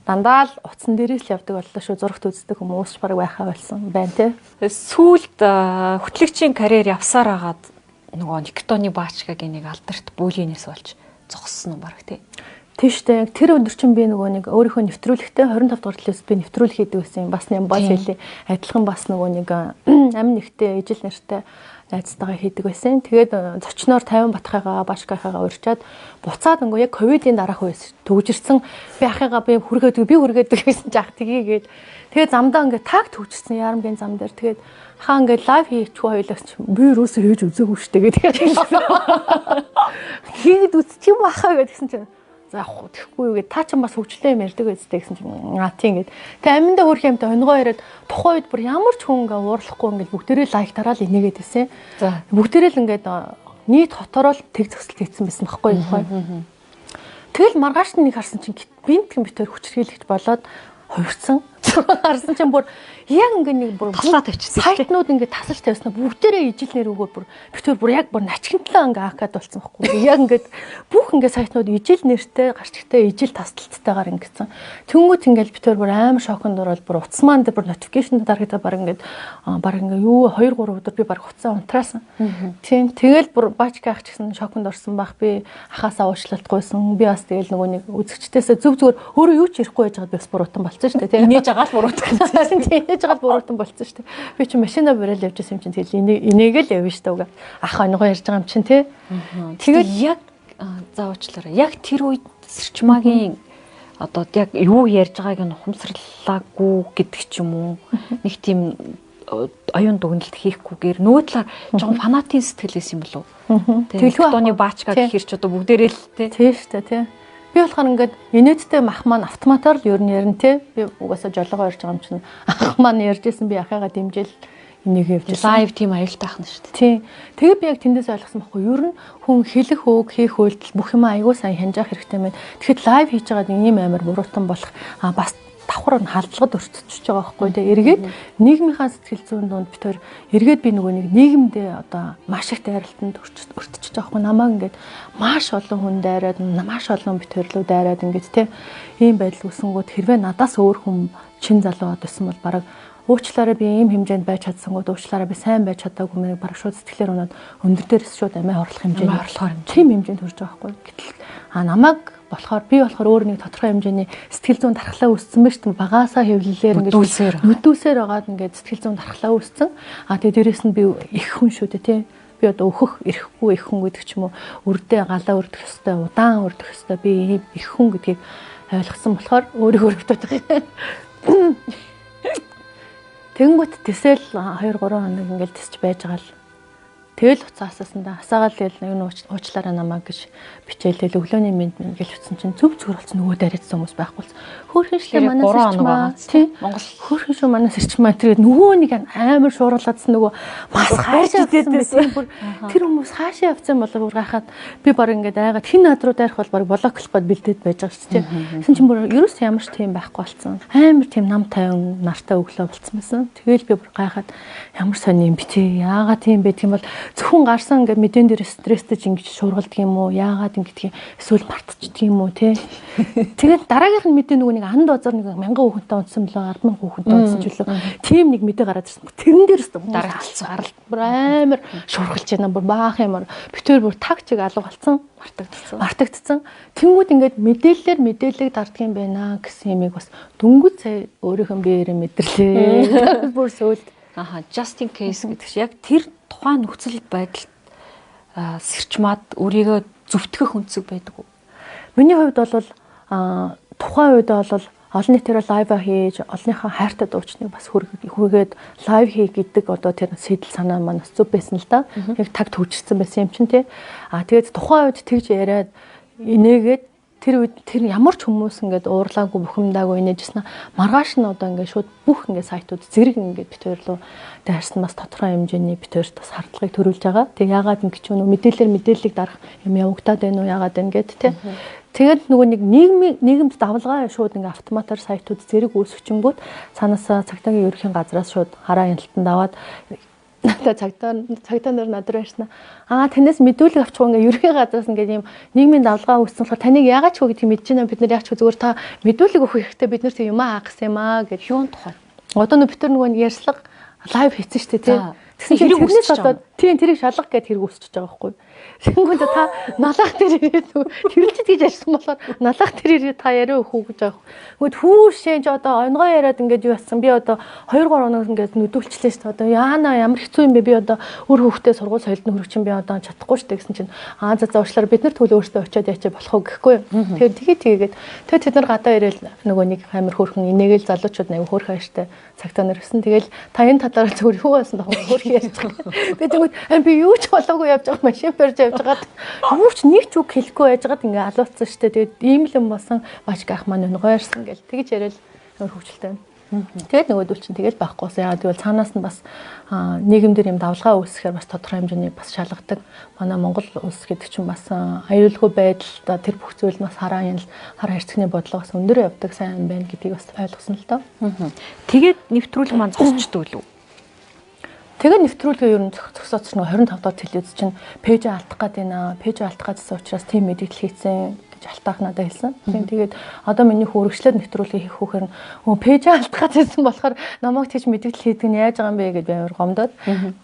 дандаа л утсан дээрээс л явдаг боллоо шүү. Зурагт үздэг хүмүүс баг байхаа болсон байна тий. Сүүлд хөтлөгчийн карьер явсаар хагаад нөгөө Никтоны Баачгагийн нэг алдарт бүлийнээс болж зогссон юм баг тий. Тийштэй яг тэр өдөр чинь би нөгөө нэг өөрийнхөө нэвтрүүлэгтээ 25 дугаар төлөөс би нэвтрүүлэг хийдэг байсан юм. Бас юм бас хэлий. Адилхан бас нөгөө нэг амин нэгтэй ижил нэртэй найзтайгаа хийдэг байсан. Тэгээд зочноор 50 батхайгаа Баачгахайгаа урьчаад буцаад нөгөө яг ковидын дараах үес төгжирсэн би ахыгаа би хүргээдэг гэсэн чи ах тгийгээд тэгээд замдаа ингээд таг төгжирсэн ярамгийн зам дээр тэгээд хаа ингээд лайв хийчихгүй хоёлаач би юусоо хийж үзээгүй штэ гэдэг. Хийгээд үзчих юм ахаа гэдгсэн чинь за яг тэгэхгүй юу гэд та ч бас хөвчлээ юм ярьдаг байцтэй гэсэн чинь тийм гээд тэгээ аминдаа хөрх юмтай онгоо яриад тухайн үед бүр ямар ч хүн ингээ уурлахгүй ингээ бүгдээрээ лайк дараал инээгээд байсан. За бүгдээрээ л ингээ нийт хотороо л тэг зөксөлт хийсэн байсан байхгүй юу. Тэгэл маргааш нь нэг харсан чинь бинтхэн битээр хүчрхийлэгч болоод хувирсан. Харсан чинь бүр яг ингээ нэг бүр таслаа тавьчихсан. Сайтнууд ингээ тасалж тавьснаа бүгдээрээ ижилнэр өгөөд бүр битүүр бүр яг бүр начигтлаа ингээ акад болсон байхгүй. Яг ингээ бүх ингээ сайтнууд ижил нэртэй гарчигтай ижил тасалтайгаар ингэсэн. Тэнгүүт ингээл битүүр бүр амар шоконд ороод бүр утас маань дээр бүр notification дарагдаад баг ингээ юу 2 3 өдөр би баг утсаа унтраасан. Тийм тэгэл бүр Баачга ах ч гэсэн шоконд орсон байх. Би ахаасаа уучлалтгүйсэн. Би бас тэгэл нөгөө нэг үзэгчдээсээ зөв зүгээр өөрөө юу ч ярихгүй байж байгаад би бас бүр утан болцсон шүү дээ. Тийм инээж агаал буруутгах гэсэн. Инээж агаал буруутан болцсон шүү дээ. Би чи машина барайл явж байсан юм чинь тэгэл инээгээл явна шүү дээ. Ах онгоо ярьж байгаа юм чинь тий. Тэгээд яг заавчлаараа яг тэр үед Сэрчмагийн одоо яг юу ярьж байгааг нь ухамсарлаагүй гэдэг ч юм уу. Нэг тийм оюун дүгнэлт хийхгүйгээр нөгөө талаар жоохон фанатын сэтгэлээс юм болов уу? Никтоны Баачга гэхэр ч одоо бүгдээрээ л тий шүү дээ тий. Би болохоор ингээд инээдтэй мах маань автоматар л ер нь ярина тий. Би угаасаа жолоогоо ярьж байгаа юм чинь ах маань ярьжсэн би ахыгаа дэмжээл энийг явж лайв тим аюултай ахна шүү дээ. Тий. Тэгээ би яг тэндээс ойлгосон байхгүй юу? Ер нь хүн хэлэх үг, хийх үйлдэл бүх юм аягүй сайн хянжаах хэрэгтэй байна. Тэгэхэд лайв хийж байгаад ийм амар буруутан болох бас давхар нь халдлагад өртчихөж байгаа байхгүй тий. Эргээд нийгмийнхаа сэтгэл зүйн дунд битээр эргээд би нөгөө нэг нийгэмдээ одоо маш их дайралтанд өртчихөж байгаа байхгүй. Намайг ингээд маш олон хүн дайраад, маш олон битэрлүү дайраад ингээд тий. Ийм байдал үүсэнгүүт хэрвээ надаас өөр хүн чин залуу байсан бол бараг уучлаарай би ийм хэмжээнд байж чадсангууд уучлаарай би сайн байж чадаагүй мэрэг бараг шууд сэтгэлээр унаад өндөр дээрээс шууд амиа орлох хэмжээнд тийм хэмжээнд хүрч байгаа байхгүй. Гэтэл намайг болохоор би болохоор өөр нэг тодорхой хэмжээний сэтгэл зүйн дархлаа үүссэн байж тийм багаасаа хэвлэлээр ингээд нүдүүсээр байгаад ингээд сэтгэл зүйн дархлаа үүссэн. Тэгээ дээрэс нь би их хүн шүү дээ тий. Би одоо өөхөх ирэхгүй их хүн гэдэг ч юм уу үрдээ галаа өрдөх ёстой удаан өрдөх ёстой би их хүн гэдгийг ойлгосон болохоор өөрийгөө өрөвдөж Тэнгүүт тэсэл 2 3 хоног ингээл тисч байж байгаа л. Тэгэл уцаасаасандаа хасаагаал тэгэл юу уучлаарай намаа гэж бичээлэл өглөөний мэд ингээл утсан чинь зөв зүгээр болсон нөгөө дараадсан хүмүүс байхгүй болсон. Хөөрхөн шлээ манай сэрчмаа тий Монгол хөөрхөн шүү манай сэрчмаа тэгээд нөгөө нэг амар шууруулгаадсан нөгөө мас хаашаа идээдсэн бүр тэр хүмүүс хаашаа явцсан болов уу гайхаад би баг ингээд айгаад хин над руу дайрах бол баг блоклоход бэлдээд байж байгаа шүү тий. Тэгсэн чинь бүр ерөөс ямар ч тийм байхгүй болсон. Амар тийм нам тайван нартай өглөө болцсон байсан. Тэгэл би бүр гайхаад ямар сони юм бэ тий яагаад тийм бэ тийм бол зөвхөн гарсан ингээд мэдэн дээр стресстэй ингэж шуургалдаг юм уу? Яагаад ингэдэг юм? Эсвэл мартчихдаг юм уу те? Тэгээд дараагийнх нь мэдээ нөгөө нэг анд базар нэг 1000 хүүхэнтэй унтсан болоо 100000 хүүхэнтэй унтсан ч үлээ. Тийм нэг мэдээ гараад ирсэн. Тэрэн дээрс дараа алцсан гарал амар шуургалж байна. Бүр баах юмар битүүр бүр таг чиг алга болсон. Мартагдсан. Тэнгүүд ингээд мэдээлэл дарддаг юм байна гэсэн юмыг бас дөнгөж сая өөрийнхөө биеэрээ мэдэрлээ. Бүр сөүлд. Just in case гэдэг чинь яг тэр тухайн нөхцөл байдалд сэрчмаад өөрийгөө зөвтгөх үнцэг байдаг уу? Миний хувьд бол тухайн үед бол олон нийтээр лайв хийж олонныхаа хайртай дуучныг бас хүргээд лайв хий гэдэг одоо тэр сэтэл санаа маань бас зүв байсан л да. Яг таг төвчсөн байсан юм чинь тий. Тэгээд тухайн үед тэгж яриад инээгээд тэр үед тэр ямар ч хүмүүс ингээд уурлаагүй бухимдаагүй инээжсэн маргааш нь одоо ингээд шууд бүх ингээд сайтууд зэрэг ингээд битээр рүү дайрсан бас тодорхой хэмжээний битээрт бас хардлагыг төрүүлж байгаа. Тэг яагаад ингэ ч нөө мэдээллийг дарах юм явагдаад байна уу яагаад ингэж тий. Тэгээд нөгөө нэг нийгэмд давлгаа шууд ингээ автоматар сайтууд зэрэг үүсгэчингүүд цаанаасаа цагтаагийн ерөнхий газраас шууд хараа яналтанд аваад надад цагтаа нар надруу ярьснаа. Танаас мэдүүлэг авчих ингээ ерөнхий газраас ингээ юм нийгмийн давлгаа үүссэн болохоор таныг яагаад ч хөө гэдгийг мэдэж байна бид нар яагаад ч зүгээр та мэдүүлэг өгөх хэрэгтэй бид нар тийм юм гэсэн юм гэж юун тухай. Одоо бид нар нөгөө ярьслага лайв хийсэн шүү дээ тий. Тэгсэн чинь тэрнээс болоод тийм тэрийг шалгах гэдэг хэрэг үүсчихэж байгаа байхгүй. Тэнгүүнд та налах дээр ирээд тэрэлцэд гэж ярьсан болохоор налах дээр ирээд та яриа өгөх үү гэж байгаа. Тэгвэл хүүшээ ч одоо онгоо яриад ингээд юу болсон би одоо 2 3 хоног ингээд нүдүүлчлээ шүү дээ. Одоо яана ямар хэцүү юм бэ би одоо өөр хүүхдээ сургууль соёлд нь хүрэх чинь би одоо чадахгүй шүү дээ гэсэн чинь за уучлаарай бид нар тэгвэл өөртөө очиод яачаа болох уу гэхгүй. Тэгээд тэд нар гадаа ирээл нөгөө нэг амир хөөрхөн инээгээл залуучууд аяг хөөрхөн ааштай цагтаа нэрсэн. Тэгэл та энэ талаараа зөвхөн юу байсан тохоо ярьж байгаа. Би тэгвэл би юу ч болоогүй явж байгаа машин барьж явж байгаа. Юу ч нэг ч үг хэлэхгүй байжгаад ингээ алууцсан штэ. Тэгээд ийм л юм болсон бачг ах маань өнгойрсон гэл тэгж яриад хөвгчлээ. Тэгээд нөгөөдөл чинь тэгэл байхгүй. Яагаад гэвэл цаанаас нь бас нийгэмдэр юм давлгаа үүсгэхээр бас тодорхой хэмжээний бас шалгадаг. Манай Монгол улс гэдэг чинь бас аюулгүй байдалд тэр бүх зүйл нь бас хараа хэрцгний бодлого бас өндөр явдаг сайн байна гэдгийг бас ойлгосон л доо. Тэгээд нэвтрүүлэг маань зогсчдөг лүү? Тэгээд нэвтрүүлгээ ер нь зогсооц нэг 25 дахь телевиз чинь пэйжээ алдах гээд байна. Пэйжээ алдах гэсэн учраас тийм мэдээлэл хийсэн гэж алтаах надад хэлсэн. Тэгээд одоо миний хөргөчлөд нэвтрүүлгээ хийх хүүхээр нь пэйжээ алдах гэсэн болохоор намайг тийч мэдээлэл хийдэг нь яаж байгаа юм бэ гэж би амар гомдоод.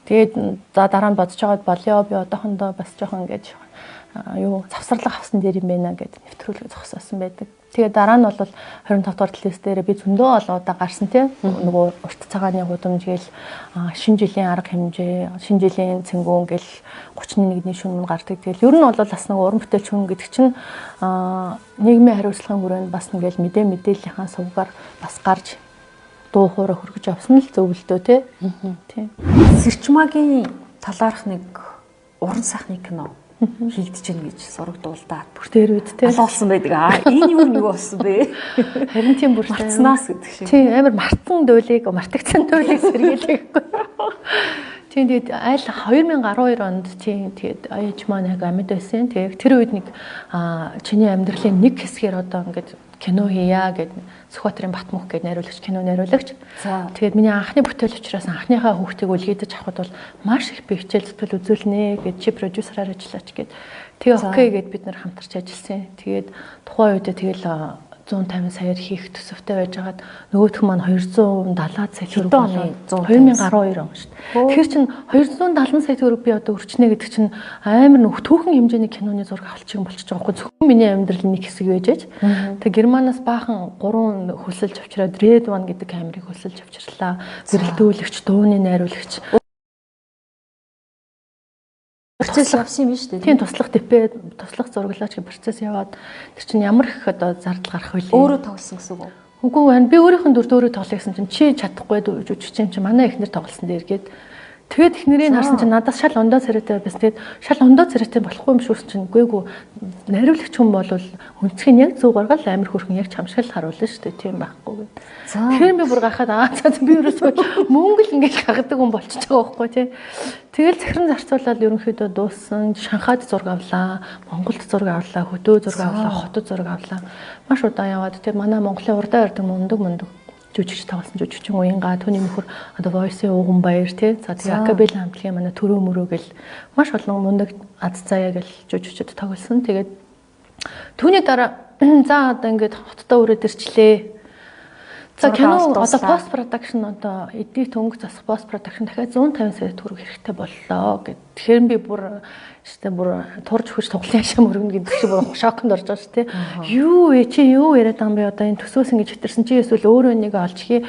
Тэгээд за дараа нь бодож байгаад болёо би одоохондоо бас жоохон ингэж завсарлага авсан дээр юм байна гэд нэвтрүүлгээ зогсоосон байдаг. Тэгээ дараа нь бол 25 дугаар телевиз дээр би зөндөө удаа гарсан тийм нөгөө урт цагааны гудамж гээл шинэ жилийн арга хэмжээ, шинэ жилийн цэнгүүн гээл 31-ний шөнө гардаг. Тэгэл ер нь бол бас нөгөө уран бүтээлч хүн гэдэг чинь нийгмийн хариуцлагын хүрээнд бас ингээл мэдээллийнхаа сувгаар бас гарч дуу хоороо хөргөж авсан л зөвлөдөө тийм. Сэрчмаагийн талаарх нэг уран сайхны кино хилдэж гин гэж сурагдуулдаа бүр тэр үед те алуулсан байдаг. Энэ юу болсон бэ? Харин тийм бүр мартснаас гэдэг шиг. Тийм амар мартагдсан дуйлыг сэргийлээгүй. Тийм тэгээд аль 2012 онд тийм тэгээд аяж маань яг амьд байсан. Тэгээд тэр үед нэг чиний амьдралын нэг хэсгээр одоо ингээд кино хийя гэд Сүхбаатарын Батмөх гэд найруулагч кино найруулагч. Тэгээд миний анхны бүтээл учраас анхныхаа хүүхдийг үлгэдэж авахд бол маш их би хичээл зүтгэл үзүүлнэ гэд чи продюсераар ажиллаач гэд. Тэгээ окей гэд бид нар хамтарч ажилласан. Тэгээд тухайн үед тэгэл 150 саяар хийх төсөвтэй байжгаад нөгөөх маань 270 сая төгрөг болоо 2012 он шүү дээ. Тэгэхээр чин 270 сая төгрөг би одоо өрчнэ гэдэг чинь амар нөх түүхэн хэмжээний киноны зураг авалчих юм болчих жоохоо зөвхөн миний амьдралын нэг хэсэг байжээж. Тэгээ Германаас баахан 3 хөлсөлж авчираад Red One гэдэг камерыг хөлсөлж авчирлаа. Зэрэлдүүлэгч, дууны найруулагч процесс явсан юм шүү дээ. Тийм туслах дэпэ, туслах зураглаач гэх процесс яваад тэр чинь ямар их одоо зардал гарах вэ? Өөрөө тоглосон гэсэн үг үү? Үгүй байна. Би өөрийнхөө дүрд өөрөө тоглоё гэсэн чинь чи чадахгүй жүжигч юм чи манай эхнэр тоглосон дээр гээд тэгээд эхнэрийг харсан чинь надаас шал ондоо царайтай байсан. Тэгээд шал ондоо царайтай болохгүй юм шүүс чинь үгүйгүй найруулагч хүн бол өнцгийн яг зөв гаргал амир хөрхөн яг чамшил харуулна шүү дээ. Тийм байхгүй гээд. Тэгэхээр би бүр гахаад би ерөөсөө мөнгө л ингэж гаргадаг хүн болчихж байгаа байхгүй тий. Тэгэл захиран зарцуулаад ерөнхийдөө дууссан. Шанхайд зураг авлаа, Монголд зураг авлаа, хөдөө зураг авлаа, хотод зураг авлаа. Маш удаан яваад тэгээ манай Монголын урдаа ярддаг мундаг. жүжигч тоглосон жүжигчин Уянга түүний нөхөр одоо Voice-ийн Уган Баяр тий. За тэгээ Акабел хамтлагийн манай төрөө мөрөө гэл маш олон мундаг аз заяа гэл жүжигчд тоглосон. Тэгээд түүний дараа за одоо ингээд хотдоо өрөөд ирчлээ. За кино одоо пост production одоо эдийн төнгө засах пост production дахиад 150 сая төгрөг хэрэгтэй боллоо гэд. Тэгэхээр би бүр турж хүч тоглолын ашаа мөргөнө гэдэг шиг бүр шоконд орж байгаа шүү дээ. Юу вэ чи юу яриад байгаа юм бэ одоо энэ төсөөс ингэж хитэрсэн чи эсвэл өөрөө нэг олж хий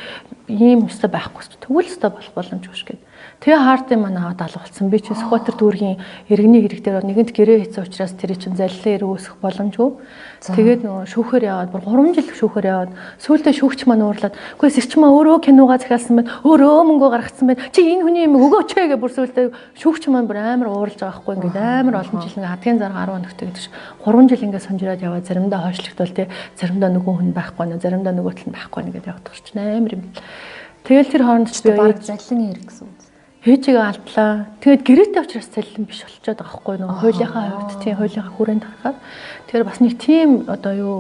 ийм өстой байхгүй шүү. Тэгвэл өстой болох боломжгүй шүү гэд. Тэгээ хаартын маань аваад алгуулсан. Би чи Сүхбаатар дүүргийн иргэний хэрэг дээр нэгэнт гэрээ хийсэн учраас тэр чинь залилан ирэх үүсэх боломжгүй. Тэгээд нөгөө шүүхээр яваад бүр 3 жил шүүхээр яваад сүүлдээ шүүгч маань уурлаад үгүй сэрч маа өөрөө киногаа захиалсан байна. Өөрөө мөнгө гаргацсан байна. Чи энэ хүний юм өгөөч ээ гэж бүр сүүлдээ шүүгч маань бүр амар уурлаж байгаа байхгүй ингээд амар олон жил ингээ хадгийн зарга 10 хоногт гэдэг чинь 3 жил ингээ сонжираад яваад заримдаа хойшлогдвол тий заримдаа нөгөө хүн байхгүй нэ заримдаа нөгөө тал нь байхгүй нэ гэдэг явах чинь амар юм. Тэгэл тэр хооронд ч би баг залилан хэрэг гэсэн үг. Хээжигээ алдлаа. Тэгээд гэрээтэй учраас цалин биш болчиход байгаа байхгүй нөгөө хуулийнхаа хувьд тийм хуулийнхаа хүрээнд харахаар тэгэхээр бас нэг тийм одоо юу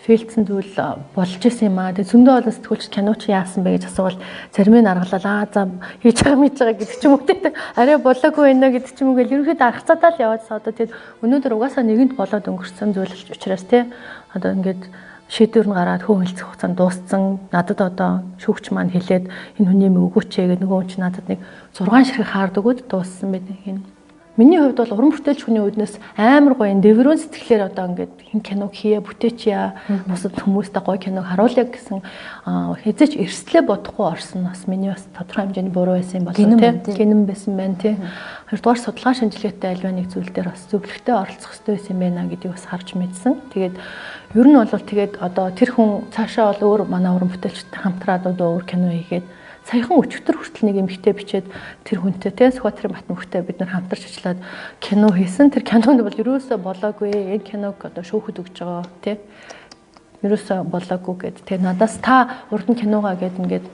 фейлцэн зүйл болж исэн юм аа. Тэгээд зөндөө олон сэтгүүлч кино чи яасан бэ гэж асуувал зарим нь аргалаа. За хийж байгаа мэж байгаа гэдэг ч юм уу тийм арай болоогүй байна гэдэг ч юм уу гэл ерөнхийдөө аргацаатаа л яваад одоо тэгээд өнөөдөр угаасаа нэгэнт болоод өнгөрсөн зүйл учраас тийм одоо ингээд шийдвэр нь гараад хөө хэлцэх хугацаанд дууссан. Надад одоо шүүгч маань хэлээд энэ хүний өгөөч ээ гэдэг нөгөө хүн чинь надад нэг 6 ширхэг хаард өгөөд дууссан байдаг юм. Миний хувьд бол уран бүтээлч хүний үднэс амар гоё энэ дэврүүн сэтгэлээр одоо ингээд хин киног хийе бүтээчья бусад хүмүүстээ гоё киног харуулъя гэсэн хэзээч эрсдлээ бодохгүй орсон бас миний бас тодорхой хэмжээний буруу байсан юм болов тийм гинэн байсан байна тийм. Хоёрдугаар судалгаа шинжилгээтэй альва нэг зүйл дээр бас зөвлөгтэй оролцох хэрэгтэй байсан юм байна гэдгийг бас харж мэдсэн. Тэгээд ер нь бол тэгээд одоо тэр хүн цаашаа бол өөр манай уран бүтээлчтэй хамтраад одоо өөр кино хийгээд саяхан өчигдөр хүртэл нэг эмэгтэй бичээд тэр хүнтэй те Сүхбаатарын Батмөхтэй бид нар хамтарч ажиллаад кино хийсэн. Тэр кинонд бол ерөөсөө болоогүй. Энэ киног одоо шүүхэд өгч байгаа те. Ерөөсөө болоогүй гэд. Тэгээ надаас та урд нь киногаа гэд ингээд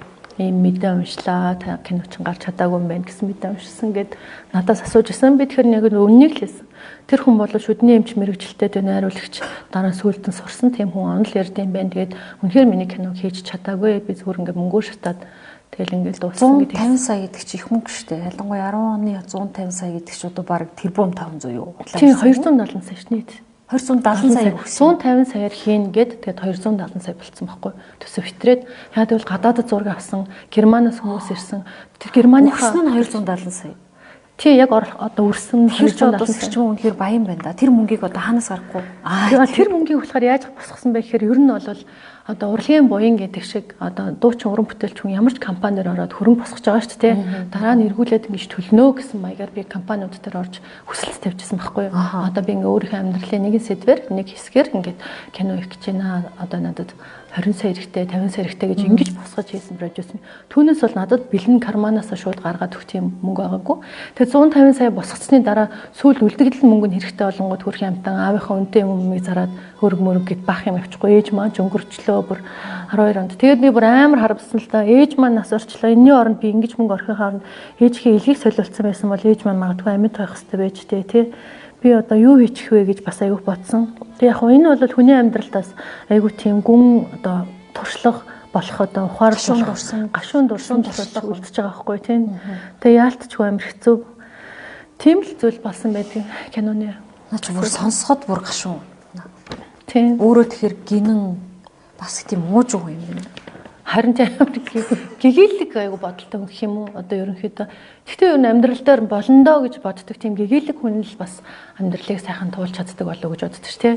ийм мэдээ уншлаа. Та кино чин гарч чадаагүй юм байна гэсэн мэдээ уншсан гэд надаас асууж исэн. Би тэгэхээр яг үннийг л хэлсэн. Тэр хүн бол шүдний эмч мэрэгжилтэй тэ найруулагч дараа сүүлдэн сурсан тийм хүн онол ярьдсан юм байна. Тэгээд үнэхээр миний киног хийж чадаагүй. Би зүгээр ингээд мөнгөө шатаад тэгэл ингээд дууссан гэдэг. 150 сая гэдэг чи их мөнгө шүү дээ. Ялангуяа 10 оны 150 сая гэдэг чи одоо баг тэрбум 500 юу? Тийм 270 сая ш нийт. 270 сая өгсөн. 150 саяар хийн гэд тэгээд 270 сая болцсон байхгүй. Төсөв битрээд яа тэгвэл гадаадд зураг авсан, Германаас хүмүүс ирсэн. Тэр Германыхаа нь 270 сая. Тий яг одоо өрсөн тэр ч одоо сэрч мөн үнэхээр баян байна да. Тэр мөнгийг одоо хаанаас гарахгүй. Тэр мөнгийг болохоор яаж босгосон бэ гэхээр ер нь бол одоо урлагийн буян гэдэг шиг одоо дуучин уран бүтээлч хүн ямар ч компаниар ороод хөрөнгө босгож байгаа шүү дээ. Дараа нь эргүүлээд ингэж төлнө гэсэн маягаар би компаниуд дээр орж хүсэлт тавьчихсан байхгүй юу. Одоо би ингээ өөрийнхөө амьдралын нэгэн сэдвэр нэг хэсгээр ингээд кино хийх гэж байна. Одоо надад 20 сая хэрэгтэй, 50 сая хэрэгтэй гэж ингэж босгож хийсэн продюсер. Түүнээс бол надад бэлэн карманаас шууд гаргаад өгөх тийм мөнгө байгаагүй. Тэгээ 150 сая босгоцсны дараа сүүл үлдэгдэл мөнгө нь хэрэгтэй болонгод хөрх юмтан аавынхаа үнэтэй юмыг зараад хөрөг мөрөг гэд бах юм авчихгүй. Ээж маань ч өнгөрчлөө бүр 12 онд. Тэгээд би бүр амар харбсан л да. Ээж маань нас орчлоо. Энэний оронд би ингэж мөнгө орохын хооронд ээжийнхээ илгийг солиулсан байсан бол ээж маань магадгүй амьд байх хэрэгтэй байж тээ тий. Би одоо юу хийчих вэ гэж бас аягүй бодсон. Тэг яг энэ бол хүний амьдралтаас аягүй тийм гүн одоо туршлага болох одоо ухаар гашуун дурсан туршлага үлдчихэж байгаа байхгүй тийм. Тэг яалтчгүй амар хэцүү. Тийм л зүйл болсон байдаг киноны. Наач бүр сонсоход бүр гашуун. Тийм. Өөрөө тэгэхээр гинэн бас тийм уужгүй юм байна. Харин тийм гэгээлэг айгу бодолтой хүн юм уу? Одоо ерөнхийдөө гэхдээ ер нь амьдрал дээр болондоо гэж боддог тийм гэгээлэг хүн л бас амьдралыг сайхан туулж чаддаг болов уу гэж боддог ш тий.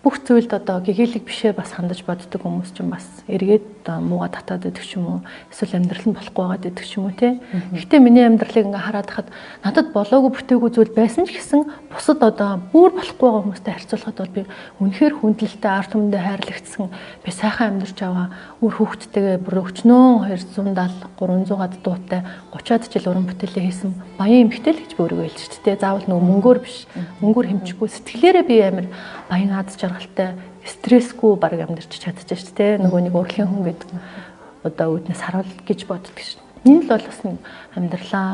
Бүх зүйлд одоо гэгээлэг бишээ бас хандаж боддог хүмүүс ч бас эргээд мууга татаад идэх ч юм уу эсвэл амьдрал нь болохгүй байгаад идэх ч юм уу тий. Гэхдээ миний амьдралыг ингээ хараад хахад надад болоогүй бүтээгүй зүйл байсан ч гэсэн бусад одоо бүр болохгүй байгаа хүмүүстэй харьцуулахад бол би үнэхээр хүндлэлтэй ард түмэндээ хайрлагдсан би сайхан амьдарч аваа үр хүүхдтэйгээ бүр өчнөө 270 300-аад дуутай 30-аад жил уран бүтээлээ хийсэн баян эмэгтэй л гэж би өөрийгөө хэлж шүү дээ. Заавал нөгөө мөнгөөр биш мөнгөөр хэмжихгүй сэтгэлээрээ би амар баян аз жаргалтай стрессгүй баг амьдарч чадчих шүү дээ. Нөгөө нэг урлагийн хүн гэдэг одоо үүднээс харуул гэж боддог шин. Энэ л бол бас нэг амьдралаа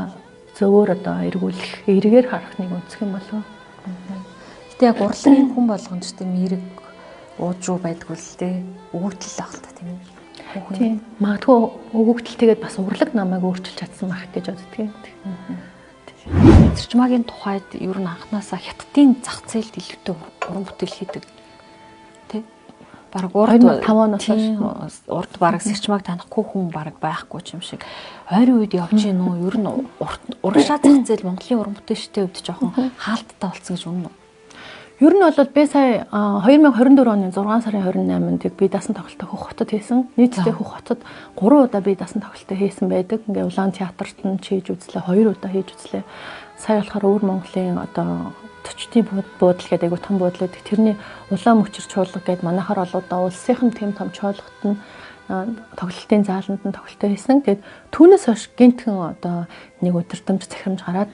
зөвөр одоо эргүүлэх, эргээр харах нэг үнцг юм болов. Гэтэ яг урлагийн хүн болгонд ч тийм эрэг уужуу байдгүй л дээ. Өгөгдөл ах та тийм ээ. Тийм. Магадгүй өгөгдөлтэйгээд бас урлаг намайг өөрчилж чадсан байх гэж боддгийг. Зэрчмаагийн тухайд ер нь анханасаа хятадын зах зээлд илүүтэй уран бүтээл хийдэг. Тэ? Бараг урд 5 оноос хойш урд бараг зэрчмааг танихгүй хүн бараг байхгүй ч юм шиг. Ойрын үед явж гин үү? Ер нь урагшаа зах зээл Монголын уран бүтээлчдийн хувьд жоохон хаалттай болсон гэж үнэн үү? Ер нь бол би сая 2024 оны 6 сарын 28-нд би дасан тоглолтоо Хөх хотод хийсэн. Нийтдээ Хөх хотод 3 удаа би дасан тоглолтоо хийсэн байдаг. Ингээ улаан театрт нь хийж үзлээ, 2 удаа хийж үзлээ. Сая болохоор Өвөр Монголын одоо төчтийн буудлал гэдэг айгу том буудлал гэдэг. Тэрний улаан мөчр чуулга гэдэг манайхаар олоодаа улсынхан тэм том чуулгад нь тоглолтын зааланд нь тоглолтоо хийсэн. Тэгээд түүнээс хойш гинтхэн одоо нэг өдөртөмж захирамж гараад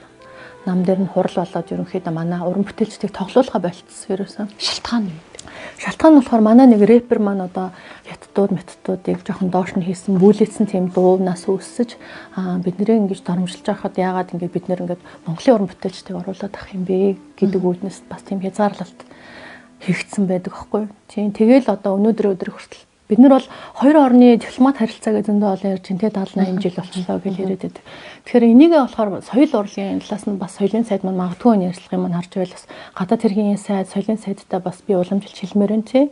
нам дээр нь хурал болоод ерөнхийдөө манай уран бүтээлчдийг тоглуулахаа болцсон ерөөсөн. Шалтгаан нь Шалтгаан нь болохоор манай нэг рэпер маань одоо хятадуудыг жоохон доош нь хийсэн бүлээсэн тийм дуунаас үүсэж бид нэрээ ингэж доромжилж байхад яагаад ингэж бид нэр ингэж Монголын уран бүтээлчдийг оруулаад авах юм бэ гэдэг үүднээс бас тийм хязгаарлалт хийгдсэн байдаг аахгүй. Тийм тэгэл одоо өнөөдөр хүртэл бид нар бол хоёр орны дипломат харилцаа гэж зөндөө олон ярьж тэнтэй 70-80 жил болчихлоо гэж яриад байдаг. Тэгэхээр энийг болохоор соёл урлагийн талаас нь бас соёлын сайд маань магадгүй нь ярьцлагын маань харж байл бас гадаад хэргийн сайд, соёлын сайдтай бас би уламжилж хэлмээр байна тий.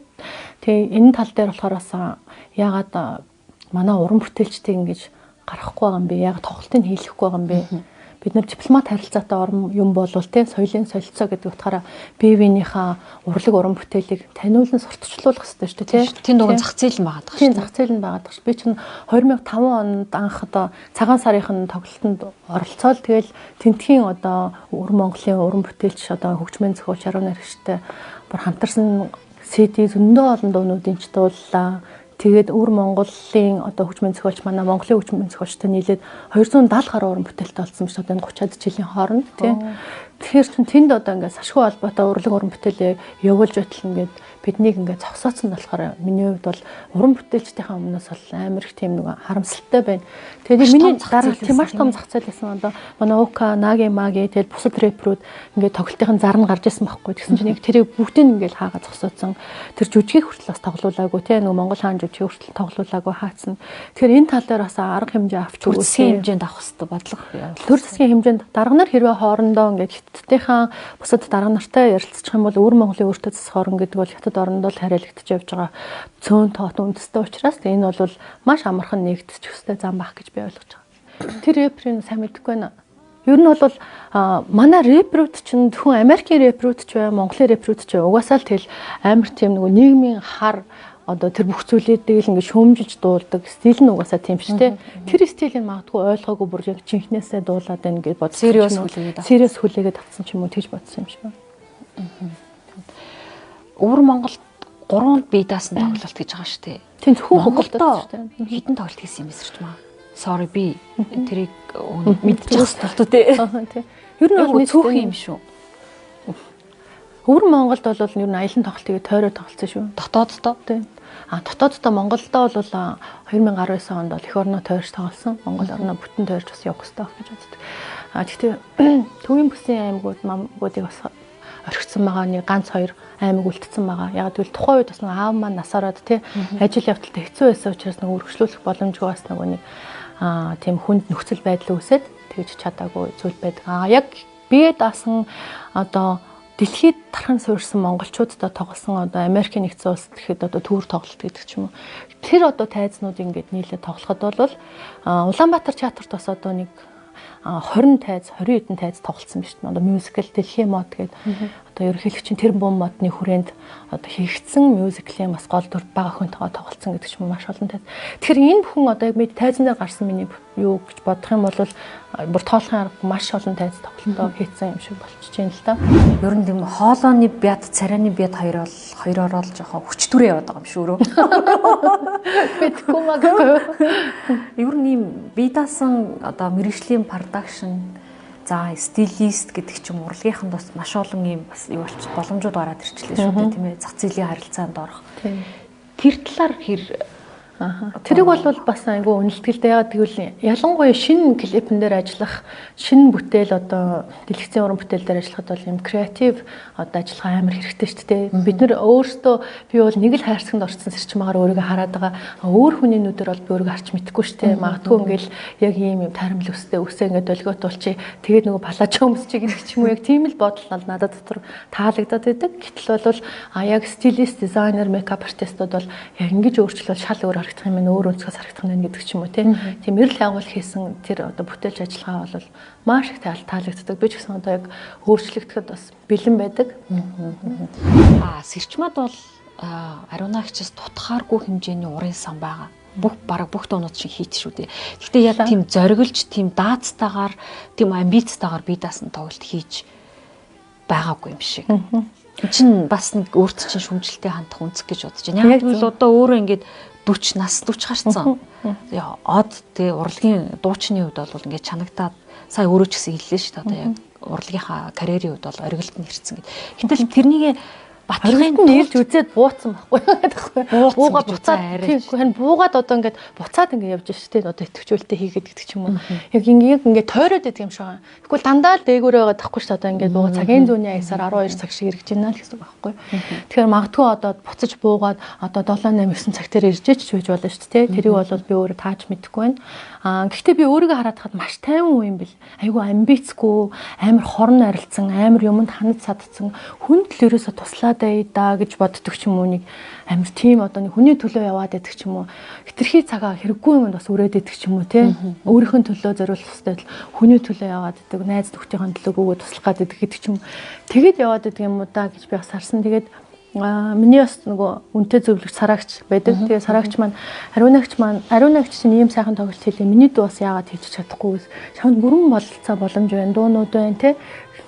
Тэгээ энэ тал дээр болохоор бас яагаад манай уран бүтээлчдийг ингэж гаргахгүй байгаа юм бэ? Яагаад тоглолтыг хийлгэхгүй байгаа юм бэ? Бид нар дипломат харилцаатай орн юм болвол те соёлын солилцоо гэдэг утгаараа бие биенийхээ урлаг уран бүтээлийг таниулан сурталчлуулах хэрэгтэй шүү дээ те. Тийм дугуй зах зээл нь байгаа даа. Тийм зах зээл нь байгаа даа. Би чинь 2005 онд анх одоо цагаан сарын тоглолтод оролцоод тэгэл тентхийн одоо Өвөр Монголын уран бүтээлч одоо хөгжмийн зохиолч Аруу Наригчтай бүр хамтарсан CD зөндөө олон дуунуудын ч дууллаа. Тэгээд Өвөр Монголын одоо хөгжмийн зохиолч манай Монголын хөгжмийн зохиолчтой нийлээд 270 гаруй уран бүтээлтэй болсон шүү дээ. Одоо 30-аад жилийн хооронд тийм. Тэгэхээр чинь тэнд одоо ингээд сашгүй холбоотой урлаг уран бүтээлээ явуулж байтал ингээд биднийг ингээд зогсооцсон болохоор миний хувьд бол уран бүтээлчдийн өмнөөс бол амар их тийм нэг харамсалтай байна. Тэгээд миний дараа тийм маш том зах зээл байсан одоо манай Ука, Наги, Маги тэгээд бусад рэперүүд ингээд тоглолтын зар нь гарч ирсэн байхгүй. Тэгсэн чинь яг тэрийг бүгдийг ингээд хаагаа зогсооцсон. Тэр жүжигийг хүртэл бас тоглуулаагүй тийм нэг Монгол хаан жүжиг хүртэл тоглуулаагүй хаацсан. Тэгэхээр энэ тал дээр бас арга хэмжээ авч үүсгэн хэмжээнд авах хэрэгтэй бодлого төр засгийн хэмжээнд дарга нар хэрвээ хоорондоо ингээд хятадынхаа бусад дарга нартай ярилцчих юм бол Өвөр Монголын өөртөө засах орн гэдэг бол хятад оронд бол хариалагдчих явж байгаа цөөн тоот үндэстэй учраас энэ бол маш амархан нэгдэж өстэй зам бах гэж би ойлгож байгаа. Тэр рэперийн сайн мэдэхгүй байна. Ер нь бол манай рэперүүд чинь зөвхөн Америкийн рэперүүд ч бай, Монголын рэперүүд ч бай угаасаа л тэл амар тийм нөгөө нийгмийн хар одоо тэр бүх зүйлүүдийг л ингээд шөөмжилж дуулдаг стил нь угаасаа тийм шүү дээ. Тэр стилийг магадгүй ойлгоогүй бүр яг жинхнээсээ дуулаад байна гэж бодсон. Serious хүлээгээд авсан ч юм уу тэгж бодсон юм шиг байна. Өвөр Монголд 3 бие даасан тоглолт гэж байгаа шүү дээ. Тийм зөвхөн Монголдоо хитэн тоглолт хийсэн юм эсэрч маа. Sorry би тэрийг мэдчихсэн толтоо тий. Ер нь бол цөөх юм шүү. Өвөр Монголд бол ер нь аялын тоглолтыг тойроо тоглосон шүү. Дотооддоо тий. Дотооддоо Монголдоо бол 2019 онд бол эх орноо тойрч тоглосон. Монгол орноо бүтэн тойрч бас явах хэрэгтэй гэж боддог. Гэхдээ төвийн бүсийн аймагуд мамгуудыг бас орхисон байгаа нэг ганц 2 аймаг үлдсэн байгаа. Яг гэвэл тухайн үед бас нэг аав маань насаараад тий ажил явдалтай хэцүү байсан учраас нэг өргөжлүүлэх боломжгүй бас нэг тийм хүнд нөхцөл байдал үүсээд тэгж чадаагүй зүйл байдаг. Яг бие даасан одоо дэлхийд тархан суурьсан монголчуудтай тоглосон одоо Америкийн нэгдсэн улсад гэхэд одоо төвөр тоглолт гэдэг ч юм уу. Тэр одоо тайзнууд ингээд нийлээд тоглоход бол Улаанбаатар театрт бас одоо нэг 20 тайз 20 хэдэн тайз тоглолцсон биз дээ. Одоо мюзикл дэлхийн мод гэдэг одоо ерөнхийлөгчийн тэр бом модны хүрээнд одоо хийгдсэн мюзиклийн бас гол дүр бага хүнтэйгээ тоглолцсон гэдэг ч юм маш олон тайз. Тэгэхээр энэ бүхэн одоо яг мэд тайзан дээр гарсан миний юу гэж бодох юм бол бүр тоолохын арга маш олон тайз тоглолтоо хийцэн юм шиг болчихж байна л да. Ер нь тийм хоолойны бяд, царайны бяд хоёроор л жоохон хүчтүрээ яваад байгаа юм шүү рүү. Битгүү магадгүй. Ер нь ийм бие даасан одоо мэргэжлийн продакшн за стилист гэдэг ч юм урлагийнхан бас маш олон юм бас юу болчих боломжууд гараад ирчлээ шүү дээ тийм ээ зах зээлийн харилцаанд орох. Тэр талаар Тэрийг бол бас айгүй үнэлтгэлтэй яагаад гэвэл ялангуяа шинэ клипэн дээр ажиллах, шинэ бүтээл одоо дэлгэцийн уран бүтээл дээр ажиллахад бол юм креатив одоо ажиллах амар хэрэгтэй шүү дээ. Бид нэр өөрсдөө би бол нэг л хайрцагт орсон сэрчмаагаар өөрийгөө хараад байгаа. Өөр хүний нүдээр бол би өөрийгөө харж мэдэхгүй шүү дээ. Магадгүй ингээл яг ийм юм таримл өстэй ингээд долгиот болчих. Тэгээд нөгөө палажо өмсчих гэдэг ч юм уу яг тийм л бодол нь надад дотор таалагдаад байдаг. Гэтэл бол яг стилист, дизайнер, мейкап артистууд бол яг ингэж өөрчлөл шал өөр харагдах юм байна, өөр өнцгөөс харагдах нь гэдэг ч юм уу тийм эрэл хайгуул хийсэн тэр одоо бүтээлч ажиллагаа бол маш их таалагддаг. Би ч гэсэн одоо яг өөрчлөгдөхөд бас бэлэн байдаг. Сэрчмад бол ариунаагчаас тутахааргүй хэмжээний урын сан байгаа. Бараг бүх дуунууд шиг хийт шүү дээ. Гэхдээ яг тийм зориглж, тийм даацтайгаар, тийм амбицтайгаар бие даасан тоглолт хийж байгаагүй юм шиг. Чин бас нэг өөрт чинь шүмжлэлтэй хандах үнцэг гэж бодож байна. Яг л одоо өөрөө ингээд 40 нас 40 гарсан. Од тэгээ урлагийн дуучны үед бол ингээд чанагтаад сая өөрөө ч гэсэн хэллээ шүү дээ. Одоо яг урлагийнхаа карьерийн үед бол ориголт нь ирсэн гэд. Гэтэл тэрнийг батлагын нэрж үзээд бууцсан байхгүй. Буугаад буцаад тиймгүй харин буугаад одоо ингээд буцаад ингээд явж штэ одоо итгэвчүүлэлтээ хийгээд гэдэг ч юм уу. Яг ингээд тойроод байдаг юм шиг байгаа. Тэгвэл дандаа л дээгүүрээ байгаа тахгүй шүү дээ. Одоо ингээд буугаад цагийн зүүнний аясаар 12 цаг шиг ирж байна л гэсэн үг байхгүй. Тэгэхээр магадгүй одоо буцаж буугаад одоо 7 8 9 цаг дээр ирж ч байж болно шүү дээ. Тэрийг бол би өөрөө тааж мэдэхгүй байна. Гэхдээ би өөрийгөө хараад хаад маш тайван уу юм бэл. Айгу амбицгүй, амар хорн арилцсан, амар юмд ханаж садцсан, хүн төлөөсөө туслаад да гэж боддог ч юм уу нэг амар тийм одоо нэг хүний төлөө яваад байдаг ч юм уу хитрхи цагаа хэрэггүй юмд бас өрөөд байдаг ч юм уу те өөрийнхөө төлөө зориулах хэвээр хүний төлөө яваад байдаг найз нөхдийн төлөө өгөө туслах гэдэг ч юм тэгэд яваад байдаг юм уу да гэж би бас харсан. Тэгээд миний бас нөгөө үнтэй зөвлөгч сараагч байдаг. Тэгээ сараагч маань ариунаагч чинь ийм сайхан тоглолт хийлээ. Миний дуу бас яагаад хийж чадахгүй вэ? Чамд бүрэн бололцоо боломж байна. Дуунууд байна те.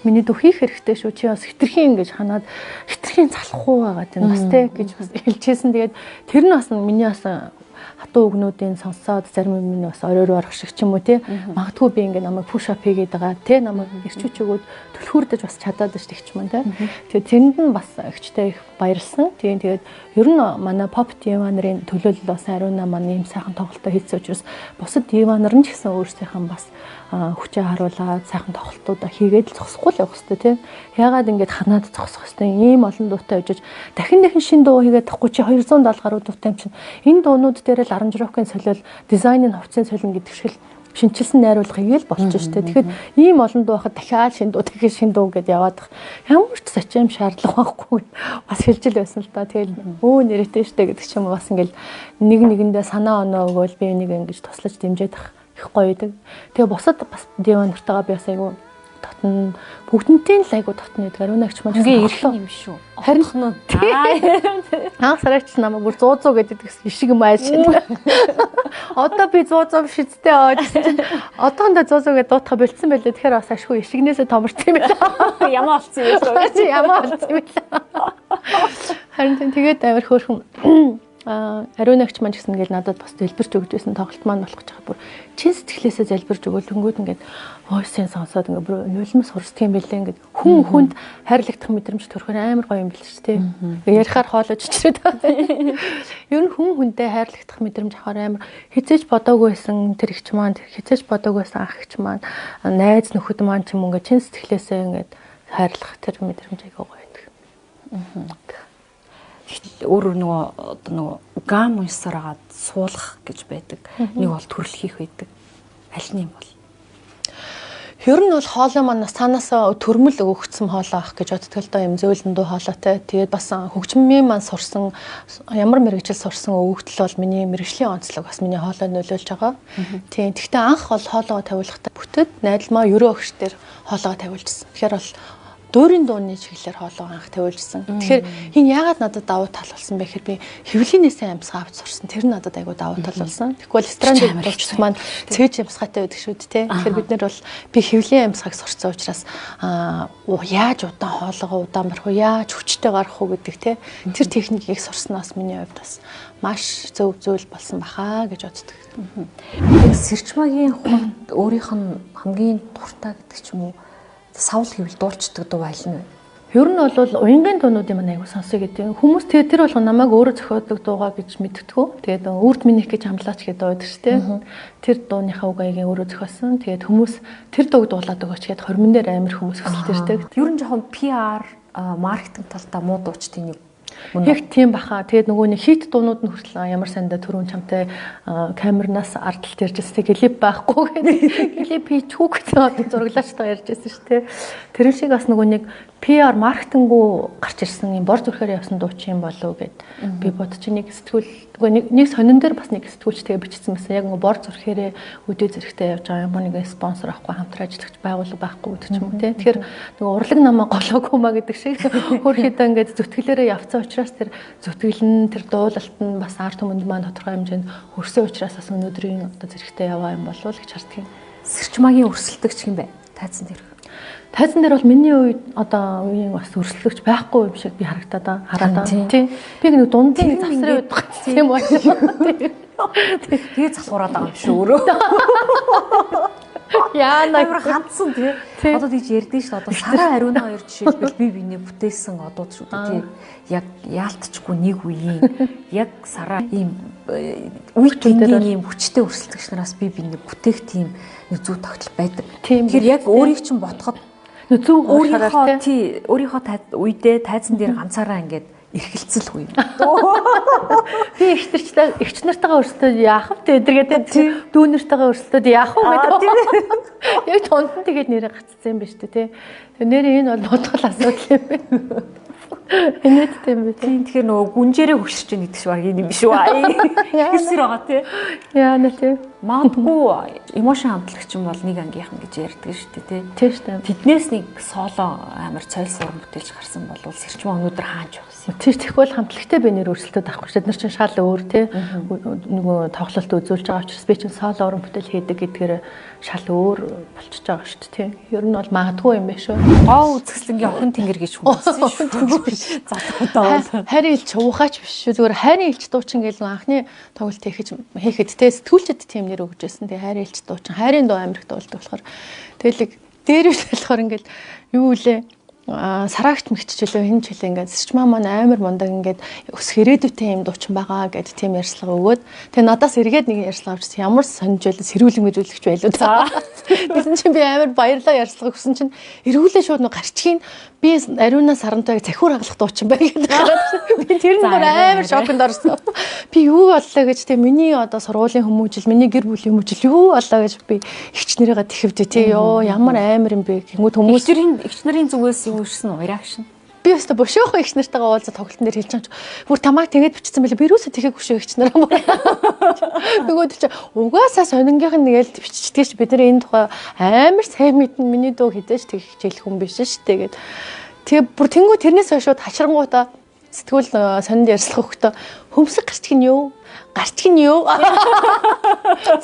Миний дүү хийх хэрэгтэй шүү. Чи бас хитрхийн ингэж ханаад хитрхийн залахгүй байгаа тийм бас те гэж бас хэлчихсэн. Тэгээд тэр нь бас миний бас хатуу үгнүүдийн сонсоод зарим юм нь бас оройроо орох шиг ч юм уу те. Магадгүй би ингэ намайг push up хийгээд байгаа те. Намайг ирчүүч өгөөд түлхүүрдэж бас чадаад шүү ч юм те. Тэгээд тэрэнд нь бас ихчтэй их баярлсан. Тэгээд ер нь манай pop диванерын төлөөлөл бас ариуна маань ийм сайхан тоглолтоо хийсэн учраас бусад диванер нь ч гэсэн өөрсдийнх нь бас хүчээ харуулаад сайхан тоглолтуудаа хийгээд л зогсохгүй л явах хэрэгтэй тийм. Яагаад ингэж ханаад зогсох хэрэгтэй? Ийм олон дуутай өгж дахин шин дуу хийгээд тахгүй чи 270 гаруй дуутай юм чинь. Энэ дуунууд дээр л 10 жирокын солиол дизайнын хувцсын солино гэдэг шиг л шинчилсэн найруулгыг л болж штэ. Тэгэхээр ийм олон дуу байхад дахиад шин дуу гэдээ яваад ямар ч зочим шаардлага байхгүй бас хэлжил байсан л да. Тэгэл нэрэтэ штэ гэдэг ч юм уу бас ингээл нэг нэгэндээ санаа оноо өгөөл би энийг ингэж туслаж дэмжиж их гоё идэг. Тэгээ бусад бас диванертайгаа би бас айгу татна бүгднтэй л айгу татна гэдэг. Ариунаагч маань ингээ ирэх юм шүү. Харин сарагч намайг бүр 100 гэдэг ишиг юм ааш шин. Одоо би 100 шидтэй одоохондоо 100 гэдэг дуутах болцсон байлээ. Тэгэхээр бас ашгүй ишигнээсээ томорсон юм байна. Ямаа олцсон юм шүү. Ямаа олцсон юм байна. Харин тэгээд амар хөөрхөн ариунаагч маань гэсэн ингээл надад бас залбирч өгч байсан тоглолт маань болох гэж байгаа. Бүр чин сэтгэлээсээ залбирч өгөөл хөнгөд ингээд войсын сонсоод ингээд бүр нулимс сурсдаг юм бэлээ. Ингээд хүн хүнд хайрлагдах мэдрэмж төрөхөр амар гоё юм бэл ч тийм. Ярихаар хоолойч чирээд байгаа. Ер нь хүн хүндээ хайрлагдах мэдрэмж авахаар амар хизээж бодоогүй байсан тэр ихч маань хизээж бодоогүй байсан ах ихч маань найз нөхөд маань ч юм ингээд чин сэтгэлээсээ ингээд хайрлах тэр мэдрэмж айгаа гоё байдаг. Өөр нөгөө гам унсаар агаад суулгах гэж байдаг. Нэг бол төрөл хийх байдаг. Аль нь юм бол? Ер нь бол хоолой маань цаанаасаа төрмөл өгөгдсөн хоолой авах гэж боддог л доо юм зөөлөн дуу хоолойтой. Тэгээд бас хөгжмийн маань сурсан ямар мэрэгжил сурсан өгөгдөл бол миний мэрэгжлийн онцлог бас миний хоолойд нөлөөлж байгаа. Тийм. Гэхдээ анх бол хоолойгоо тавиулахдаа бүтэд найдалмаа ерөө өгч дээр хоолойгоо тавиулжсэн. Тэгэхээр бол дуурийн дууны чиглэлээр хоолой анх тавиулжсан. Тэгэхээр энэ яагаад надад давуу тал болсон бэ гэхээр би хэвлийнээсээ амьсгаа авч сурсан. Тэр нь надад айгүй давуу тал болсон. Тэгвэл страндд болчихс маань цээж амьсгаатай байдаг шүү дээ. Тэгэхээр бид нар бол би хэвлийн амьсгааг сурсан учраас яаж удаан хоолойгоо удаан барих уу, яаж хүчтэй гарах уу гэдэг тэр техникийг сурсанаас миний хувьд бас маш зөв зүйл болсон баха гэж боддог. Сэрчмагийн хувьд өөрийнх нь хамгийн дуртай гэдэг ч юм уу савл гэвэл дуулцдаг дуу аль нь вэ? Ер нь бол уянгийн дуунуудын маань аягүй сонсё гэдэг. Хүмүүс тэр болгоо намайг өөрөө зохиодог дуугаа гэж мэддэггүй. Тэгээд үрд минийх гэж хамлаач гэдэг дуу байдаг шүү дээ. Тэр дууныхаа үг аягийн өөрөө зохиосон. Тэгээд хүмүүс тэр дууг дуулаад өгөөч гэхэд хормон дээр амар хүмүүс хүсэлтэй. Ер нь жоохон PR маркетинг талдаа муу дуучдын нэг яг тийм баха. Тэгээд нөгөө нэг хит дуунууд нь хүртэл ямар сандаа түрүүн чамтай камернаас ардталт ярьжсэн. Клип байхгүй гэдэг. Клип хийчихүү гэдэг зураглаачтай ярьжсэн шүү дээ. Тэр шиг бас нөгөө нэг PR маркетингу гарч ирсэн юм бор зүрхээр явсан дуучин болов гэд би бодож нэг сэтгүүл нэг сонин дээр бас нэг сэтгүүлч тэгээ бичсэн байсан. Яг нөгөө бор зүрхээрээ өдөө зэрэгтэй явж байгаа юм нэг спонсор авахгүй хамтран ажиллагч байгууллага байхгүй гэдэг ч юм уу те. Тэгэхээр нөгөө урлаг намаа голоогүй маа гэдэг шиг хөрхөдөө ингээд зүтгэлээрээ явцсан учраас тэр зүтгэл нь тэр дуулалт нь бас арт түмэнд маань тодорхой хэмжээнд хөрсөн учраас бас өнөөдрийн одоо зэрэгтэй яваа юм болов л гэж харддаг юм. Сэрчмагийн өрсөлдөгч юм бэ? Тайзан дээр. Тайзан дээр бол миний үед одоо үеийн бас өрсөлдөгч байхгүй юм шиг би харагдаад хараад тий. Би нэг дундын завсрын үед гацсан юм байна. Тэгээ залхуураад байгаа юм шүү өөрөө. Яа намайг хандсан тий. Одоо тийж ярьдэн шүү. Одоо Сара Ариуна хоёр жишээлбэл би биний бүтээсэн одууд шүү дээ тий. Яг яалтчгүй нэг үеийн яг Сара ийм үе гингийн ийм хүчтэй өрсөлдөгч нараас би биний бүтээх тийм нэг зүй тогтол байдаг. Тэгэхээр яг өөрийг чинь ботход зөв өөрийнхөө тий өөрийнхөө үедээ тайзан дээр ганцаараа ингээд эрхэлцэл үе. Би эгч нартайгаа өрсөлдөд яах вэ гэдэргээд дүү нартайгаа өрсөлдөд яах вэ гэдэг. Яг тунд нь тэгээд нэрээ гацсан юм ба шүү дээ тий. Тэр нэрээ энэ бол бодгол асуудал юм байна. Энэтэй юм бэ тий. Тэгэхээр нөгөө гүнжээрээ хөшөрч байгаа гэдэг шиг баг юм биш үү? Хэлсэр байгаа тий. Яа нэ тий. Магадгүй эмошн хамтлагч юм бол нэг ангийнхан гэж ярьдаг шүү дээ тий. Тийм шүү дээ. Тэднээс нэг соло амар цойлс уран бүтээлж гарсан бол сэрчмаа өнөөдөр хаанч байсан. Тийм тэгвэл хамтлагтай би нэр өрсөлдөд авахгүй шүү. Бид нар чинь шал өөр тий. Нөгөө тоглолт үзүүлж байгаа учраас би чинь соло уран бүтээл хийдэг гэдгээр шал өөр болчихж байгаа шүү дээ тий. Ер нь бол магадгүй юм байна шүү. Гоо үзэсгэлэнгийн охин тэнгэр гэж хүмсэн шүү. Залхуудаа харин илч ухаач биш шүү. Зүгээр харин илч дуучин гээл анхны тоглолт хийхэд тий сэтгүүлчд тийм нэр өгч байсан. Тэгээ хайрын илч дуучин хайрын дуу амирх дуулдаг болохоор тэгэл дээрээс болохоор ингээл юу үлээ сараагч мэгччлээ хин ч хэлээ ингээд сэрчмаа маань амар мундаг ингээд өс хэрээдүйтэй юм дуучин байгаа гэд тийм ярьслага өгөөд тэгээ надаас эргээд нэг ярьслага авчихсан ямар сонжол сэрүүлэн мэдүүлэгч байлуу за гэсэн чинь би амар баярлаа ярьслага өгсөн чинь эргүүлээ шууд нэг гарчгийн би Ариуна Сарантайг захиур хаглах дуучин бай гэдэг гараад би тэр нь амар шоконд орсон би юу боллоо гэж тэгээ миний одоо сургуулийн хүмүүжил миний гэр бүлийн хүмүүжил юу боллоо гэж би эгч нарыгаа тэхэвдээ тий ёо ямар амар юм бэ гэмүүд хүмүүс эгч нарын зүгээс юу ирсэн реакшн би өстө бошоохоо эгч нартайгаа уулзаад тоглолтын дээр хэлж байгаа ч бүр тамааг тэгээд бичсэн байлаа би юусаа тэгэхгүй шүү эгч нараа нөгөөд чи угаасаа сонингийнх нь нэгэл биччихдгийг чи бид нар энэ тухай амар сайн мэднэ миний дуу хідэж тэг хичээл хүн биш шүү дээ гэд тэгээ бүр тэнгуү тэрнээс хойш шууд хашрангуудаа сэтгүүл сонинд ярьслах өгтөө хөмсг гарчиг нь юу гарчиг нь юу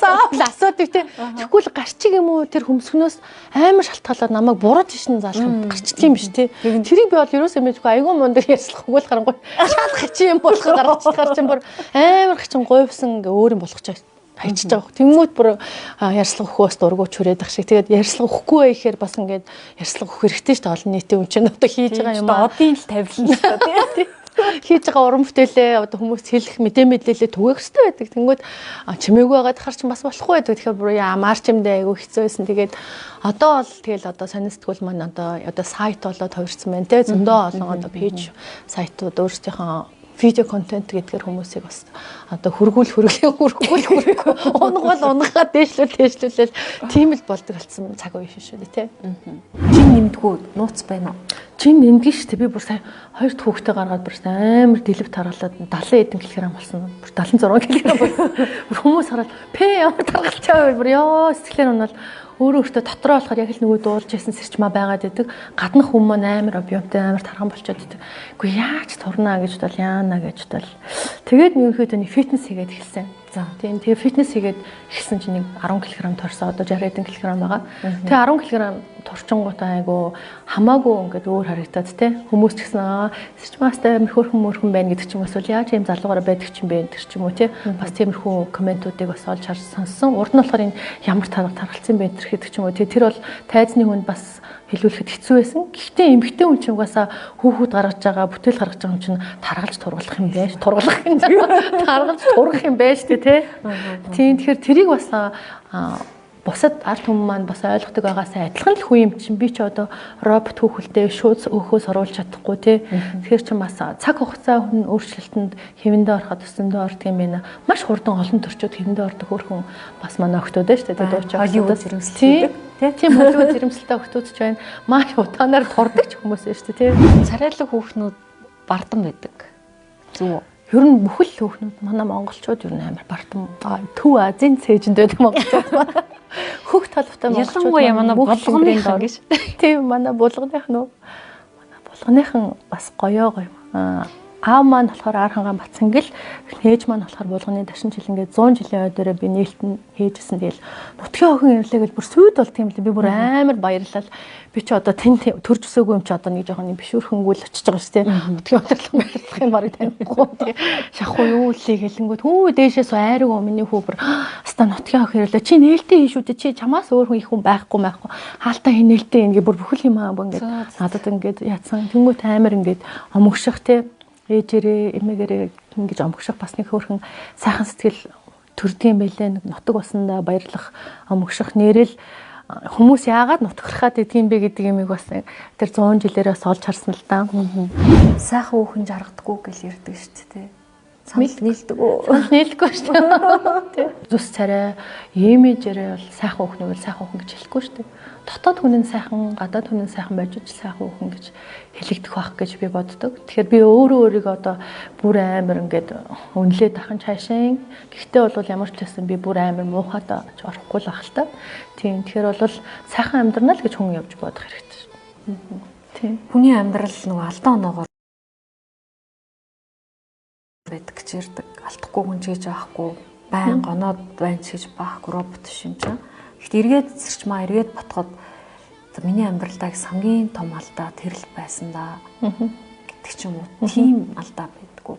заавал асуудаг тий тэгвэл гарчиг юм уу тэр хөмсгнөөс амар шалтгаалаад намайг буруу тишин заалах гарчиг юм биш тий тэрийг би бол ерөөсөө мэдгүй айгүй мундаг ярьслах өгөөл харангуй шал хачин юм болох гаргачихгаар чинь бүр амар хачин говьсон ингээ өөр юм болгоч хайчиж байгаа. Тэнгүүд бүр ярьслах өхөөс дургуй чүрээд ах шиг. Тэгээд ярьслах өгөхгүй гэхээр бас ингээд ярьслах өгөх хэрэгтэй шүү дээ. Олон нийтийн хүн чинь одоо хийж байгаа юм аа. Одын л тавилан шүү дээ. Хийж байгаа уран бүтээлээ одоо хүмүүс хэлэх мэдээлэлээ түгээх хэрэгтэй байдаг. Тэнгүүд чимээгүй байгаад хар чинь бас болохгүй байдаг. Тэгэхээр бүр ямаар ч юмдээ айгүй хэцүү байсан. Тэгээд одоо бол тэгэл одоо сонин сэтгүүл маань одоо сайт болоод хувирсан байна те. Зөндөө олон одоо пэйж сайтууд өөрсдийнхөө видео контент гэдгээр хүмүүсийг бас одоо хөргүүл унгал унгаа дээшлүүлээл тийм л болдог болсон цаг үе шүү дээ тий. Жин нэмдгүү нууц байна уу? Жин нэмдгий шүү дээ. Би бүр сая 2 хүүхдээ гаргаад бүр амар дэлб таргалаад 70 эдэн кг болсон. Бүр 76 кг болсон. Хүмүүс хараад пэ ямар таргалчаа бүр ёо сэтгэлээр унаад өөрөө өөртөө дотроо болохоор яг л нөгөө дуулж байсан сэрчмаа байгаад идэг. Гаднах хүмүүс маань амар объемтай амар тархан болчиход идэг. Үгүй яаж турнаа гэж бодвол яана гэж бодвол. Тэгээд ерөнхийдөө нэг фитнес хийгээд эхэлсэн. За тийм тэгээ фитнес хийгээд эхэлсэн чинь нэг 10 кг торсон. Одоо 60 кг байгаа. Тэгээ 10 кг турчингуудаа айгу хамаагүй ингээд өөр харагдаад те хүмүүс ч гэсэн эсчмастай мөрхөн байна гэдэг ч юм эсвэл яаж ийм залуугаараа байдаг ч юм бэ гэдэг ч юм уу те бас тиймэрхүү комментуудыг бас олж харж сонссон. Урд нь болохоор энэ ямар таргалцсан бэ гэдэг ч юм уу те тэр бол тайзны хүнд бас хэлүүлэхэд хэцүү байсан. Гэхдээ эмэгтэй хүн чинь угаасаа хүүхэд гаргаж байгаа, бүтээл гаргаж байгаа юм чинь таргалж тургуулах юм байж. Тургуулах юм таргалж тургах юм байж те. Тийм тэгэхээр тэрийг бас бусад ард түмэн маань бас ойлгодог байгаасаа адилхан л хүн юм чинь би ч одоо робот хүүхэлдээ шууд өөхөөс оруулж чадахгүй тий. Тэгэхээр чи бас цаг хугацаа хүн өөрчлөлтөнд хэвэндээ ороход өсөндөө ордог юм байна. Маш хурдан олон төрчүүд хэвэндээ ордог хөрхөн бас манай охтууд шүү дээ дууч Холливуд зэрэмсэлтэй тий. Тийм Холливуд зэрэмсэлтэй охтууд ч байна. Маш утгаанаар турдаг ч хүмүүс шүү дээ тий. Царайлаг хүүхнүүд бардам байдаг. Зүг үү? Ер нь бүхэл хүүхнүүд манай монголчууд ер нь амар бардам Төв Азийн цээжинд байдаг монголчууд. Хөх талбартай монголчууд ялангуяа манай булганыхан гэж. Тийм манай булганыхан бас гоёо. Аав маань болохоор ар хангаан Бацангил, ээж маань болохоор булганы дашин жил ингээд 100 жилийн ойдороо би нээлтэн хийжсэн. Тэгэл нутгийн охин ирлээ гэж бүр сүйд бол тийм л би бүр амар баярлал. Би ч одоо тэн төрж өсөөгүй юм чи одоо нэг жоохон юм бишүүрхэнгүүл очиж байгаа шүү дээ. Нутгийн охин баярлах юм барыг танихгүй тий. Шахуу юу лээ хэлэнгүүт хөө дээшээс айраг миний хүү бүр хаста нутгийн охин ирлээ. Чи нээлттэй хийн шүү дээ. Чи чамаас өөр хүн их хүн байхгүй. Хаалтаа хин нээлттэй ингээ бүр бүхэл юм аа ингээд надад ингээд яатсан. Тэнгүүт амар ингээд омгших тий. Ээжээрээ эмээгээрээ ингэж омгших бас нэг хөөрхөн сайхан сэтгэл төрдгийм байлээ. Нутаг усандаа баярлах омгших нэрэл хүмүүс яагаад нутгархаад идэгюм бэ гэдэг юмыг бас тэр 100 жилээрээс олж харсан л да. Сайхан хүүхэн жаргадаггүй гэж ярьдаг шүү дээ. Самд нийлдэг үү? Самд нийлэхгүй шүү дээ. Зүс царай имижээрээ бол сайхан хүүхнийг бол сайхан хүүхэн гэж хэлэхгүй шүү дээ. Дотоод хүн нь сайхан, гадаад хүн нь сайхан байж ч сайхан хүүхэн гэж хэлэгдэх байх гэж би боддог. Тэгэхээр би өөрийгөө одоо бүр амар ингээд үнэлээд ахын цаашаа. Гэхдээ бол ямар ч байсан би бүр амар муухайд орохгүй л ах л та. Тийм. Тэгэхээр бол сайхан амьдрна л гэж хүн явж бодох хэрэгтэй шүү. Тийм. Хүний амьдрал нөгөө алдаа оноогоор байдаг гэж ярьдаг. Алдахгүй хүн ч гэж аахгүй, байн гоноод байна ч гэж баахгүй робот шин ч. Гэхдээ эргээд зэрчмаа эргээд ботход миний амьдралдаа хамгийн том алдаа тэрл байсан да гэдэг ч юм уу. Тийм алдаа байдгүй.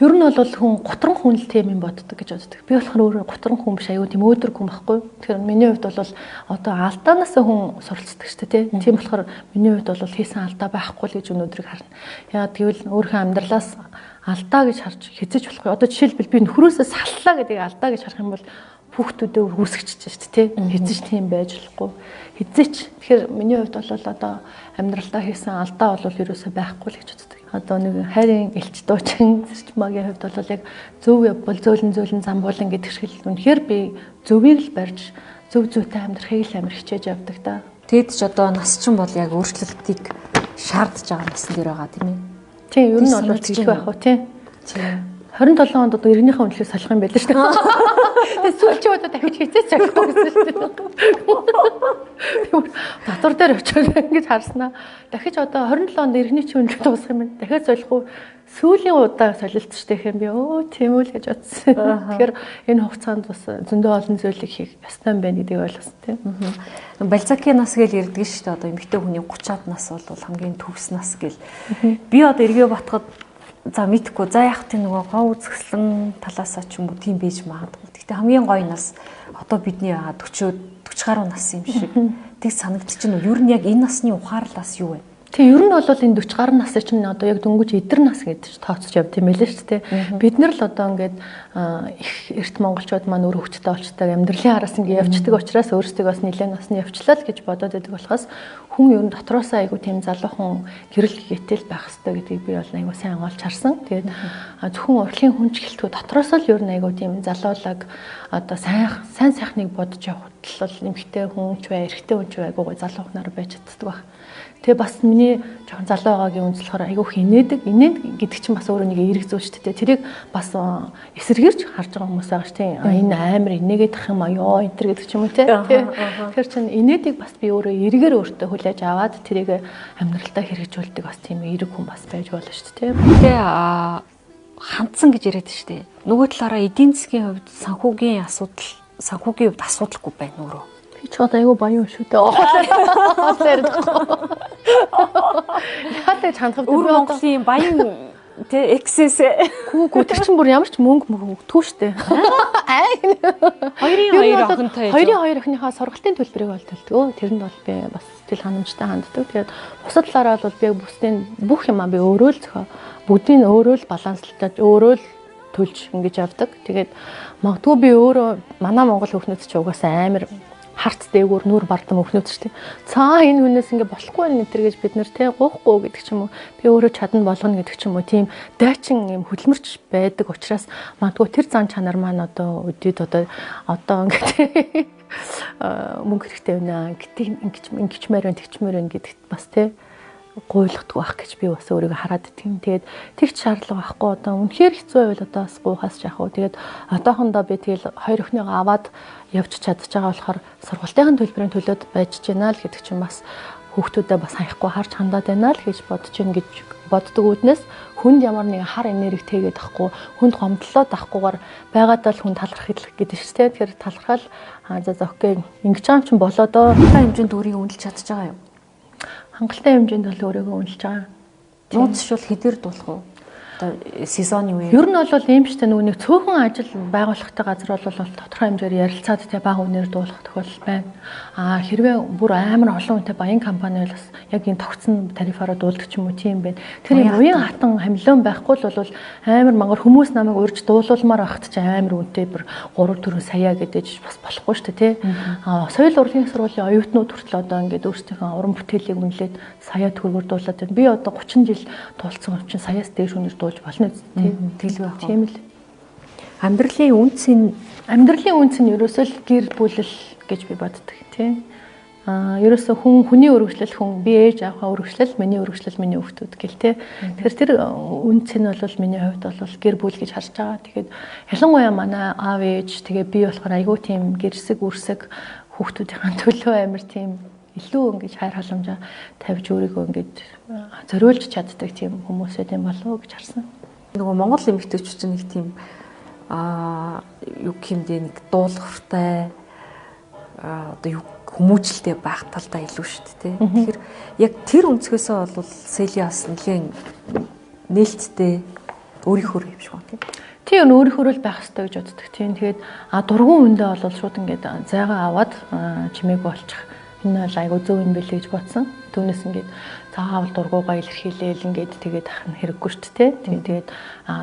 Ер нь бол хүн готрон хүн л тийм юм боддог гэж боддог. Би болохоор өөрөө готрон хүн биш аюу тийм өөдрөг хүн байхгүй. Тэгэхээр миний хувьд бол одоо алдаанаас хүн суралцдаг шүү дээ. Тийм болохоор миний хувьд бол хийсэн алдаа байхгүй л гэж өнөөдрийг харна. Яа гэвэл өөрийнхөө амьдралаас алдаа гэж харж хязэж болохгүй. Одоо жишээлбэл би нөхрөөсөө саллаа гэдэг алдаа гэж харах юм бол хүүхдүүдээ үүсгэж шүү дээ. Хязэж тийм байж болохгүй. Хязэж. Тэгэхээр миний хувьд бол одоо амьдралдаа хийсэн алдаа бол ерөөсөө байхгүй л гэж боддог. Одоо нэг хайрын элч дуучин зэрчмагийн хувьд бол яг зөв явбал зөөлөн замбуулан гэдэг шиг л үнэхээр би зөвийг л барьж зөв зүйтэй амьдрахыг л амар хичээж явдаг да. Тэгэд ч одоо нас чинь бол яг өөрчлөлтийг шаардж байгаа насн дээр байгаа тийм ээ. Тийм, ер нь бол тийх байх уу тийм. 27 онд одоо иргэнийхээ үнэлгээ солих юм байл шүү дээ. Тэгээд сүүлчийн удаа дахиж хийцээч чадахгүй гэсэн шүү дээ. Татвар дээр очиж ингэж харснаа. Дахиж одоо 27 онд иргэний чинь үнэлгээ дуусах юм байна. Дахиад солих уу? Сүүлийн удаа солилт шүү дээ юм би. Тийм үү л гэж бодсон. Тэгэхээр энэ хугацаанд бас зөндөө олон зүйлийг хийх ёстой юм байна гэдгийг ойлгосон тийм. Бальзакийн нас гэж ярьдаг шүү дээ. Одоо эмэгтэй хүний 30-аад нас бол хамгийн төгс нас гэл. Би одоо эргээ ботход за мэдхгүй за яг тийм нөгөө гоо үзэсгэлэн талаасаа ч юм уу тийм байж магадгүй. Гэхдээ хамгийн гоё нас одоо бидний 40 гаруй нас юм шиг тэг санагдчихна. Юу нь яг энэ насны ухаарлаас юу вэ? Тийм ер нь бол энэ 40 гаруй насны чинь одоо яг дөнгөж эдэр нас гэж тооцож явд юм байлээ шүү дээ. Бид нар л одоо ингээд их эрт монголчууд маань өөр хөвчтэй болчтой амьдралын араас ингээд явцдаг учраас өөрсдөө бас нэлээд насны явчлаа л гэж бодоод байдаг болохоос хүн ер нь дотроосоо айгу тийм залуухан гэрэл гэтэл байх хэрэгтэй гэдгийг би бол айгу сайн олж харсан. Тэгээд зөвхөн урлагийн хүн ч гэлтгүй дотроосоо л ер нь айгу тийм залуулаг одоо сайн сайхныг бодож явах бол эмэгтэй хүн ч бай, эрэгтэй хүн ч бай айгу залуухнаар байж чаддаг байх. Тэгээ бас миний жоохон залуу байгаагийн үндэс болохоор айгүйх инээд гэдэг чинь бас өөрөө нэг эерэг зүйл шүү дээ. Тэрийг бас эсэргээрч харж байгаа хүмүүс байгаа шүү дээ. Энэ амар инээгээд ах юм аа ёо энэ гэдэг ч юм уу те. Тэгэхээр чинь инээдийг бас би өөрөө эргээр өөртөө хүлээж аваад тэрийг амьдралдаа хэрэгжүүлдэг бас тийм эерэг хүн бас байж болно шүү дээ. Тэгээ хандсан гэж яриад шүү дээ. Нөгөө талаараа эдийн засгийн хувьд санхүүгийн хувьд асуудалгүй байна өөрөө. ч одоо айгүй баян шүү дээ. Яатай чанахав Өр Монголын баян тэ XS гүү тэр чинь бүр ямар ч мөнгө өгдөг штэ. Хоёрын охинтой. Хоёрын охиныхаа сургалтын төлбөрийг бол төлдөг. Тэрэнд бол би бас сэтгэл ханамжтай ханддаг. Тэгээд бусад талаараа бол би бусдын бүх юмаа би өөрөө л зохио. Бүгдийг өөрөө л баланслаж, өөрөө л төлж ингэж явдаг. Тэгээд магадгүй би өөрөө манай Монгол хүүхнүүд ч угаасаа амар харт дээгүүр нүур бардам өвхнүүд ч тийм. Цаа энэ хүнээс ингэ болохгүй нэ тэр гэж бид нэр тэ гоохгүй гэдэг ч юм уу. Би өөрөө чадна болгоно гэдэг ч юм уу. Тийм дайчин юм хөдөлмөрч байдаг учраас магадгүй тэр зан чанар маань одоо өдөөд одоо ингэ мөнгө хэрэгтэй байна. Ингэчмээр байна, тэгчмээр байна гэдэгт бас тэ гуйлгдаг байх гэж би бас өөрийгөө хараад тийм. Тэгээд тэгч шаардлага байхгүй одоо үнэхээр хэцүү байвал одоо бас гуйхаас яах вэ. Тэгээд одоохондоо би тэгэл хоёр охиныгоо аваад явж чадчих байгаа болохоор сургалтын төлбөрийн төлөөд байж гэнэ л гэдэг чинь бас хүүхдүүдэд бас хаяхгүй харж хандаад байна л гэж бодож ин гэж боддог үүднээс хүнд ямар нэгэн хар энерги тэгээд ахгүй хүнд гомдлоод ахгүйгээр байгаад л хүн талархах гэдэг шүү дээ. Тэгэхээр талархал за окей ингэж байгаа юм чинь болоодоо хэмжээнд өөрийг үнэлж чадчих байгаа юм. Хангалттай хэмжээнд бол өөрийгөө үнэлж байгаа. Нууцшвал хэдээр дуулах уу? Одоо сезоны үеэр. Ер нь бол ийм ч нэг нэг цөөхөн ажил байгууллагатай газар бол тодорхой хэмжээр ярилцаад тэ бага үнээр дуулах тохиолдол байна. Хэрвээ бүр амар олон хүнтэй баян компани бол бас яг энэ тогтсон тарифаараа дуулдаг ч юм уу тийм байна. Тэр юм уян хатан хамлион байхгүй л бол амар мангар хүмүүс намайг урьж дуулуулмаар байхад ч амар үнэтэй бүр 3-4 сая гэдэж бас болохгүй шүү дээ тий. Соёл урлагийн сургуулийн оюутнууд хүртэл одоо ингээд өөрсдийнхөө уран бүтээлийг үнэлээд сая төгрөгөөр дуулаад байна. Би одоо 30 жил дуулсан учраас саяас дээш үнээр болно тийм тэлгүй байх. Тийм л. Амьдралын үнц нь ерөөсөө л гэр бүлэл гэж би боддог тийм. Ерөөсөө хүний өргөжлөл хүн би ээж аваа өргөжлөл миний өргөжлөл миний хүүхдүүд гэл тийм. Тэгэхээр тэр үнц нь бол миний хувьд бол гэр бүл гэж харж байгаа. Тэгээд ялангуяа манай аав ээж тэгээ би болохоор айгүй тийм гэрсэг үрсэг хүүхдүүдийн төлөө амир тийм илүү ингэж хайр халамжаа тавьж өөрийгөө ингэж зориулж чаддаг тийм хүмүүсээ тийм болов уу гэж харсан. Нөгөө Монгол эмэгтэйчүүд чинь нэг тийм юу гэмдээ нэг дуулууртай одоо юу хүмүүжлтэй байх талдаа илүү шүү дээ. Тэгэхээр яг тэр өнцгөөсөө бол Селиас нэгэн нээлттэй өөрийнхөө юм шиг байна. Тийм өөрийнхөө л байх хэрэгтэй гэж боддог. Тийм тэгээд дургуун үндэ бол шууд ингээд зайгаа аваад чимээг болчих. Энэ бол айгу зөв юм билээ гэж бодсон. Түүнээс ингээд заавал дургуугаа илэрхийлээл ингээд тэгээд ах нь хэрэггүй шүү дээ. Тэгээд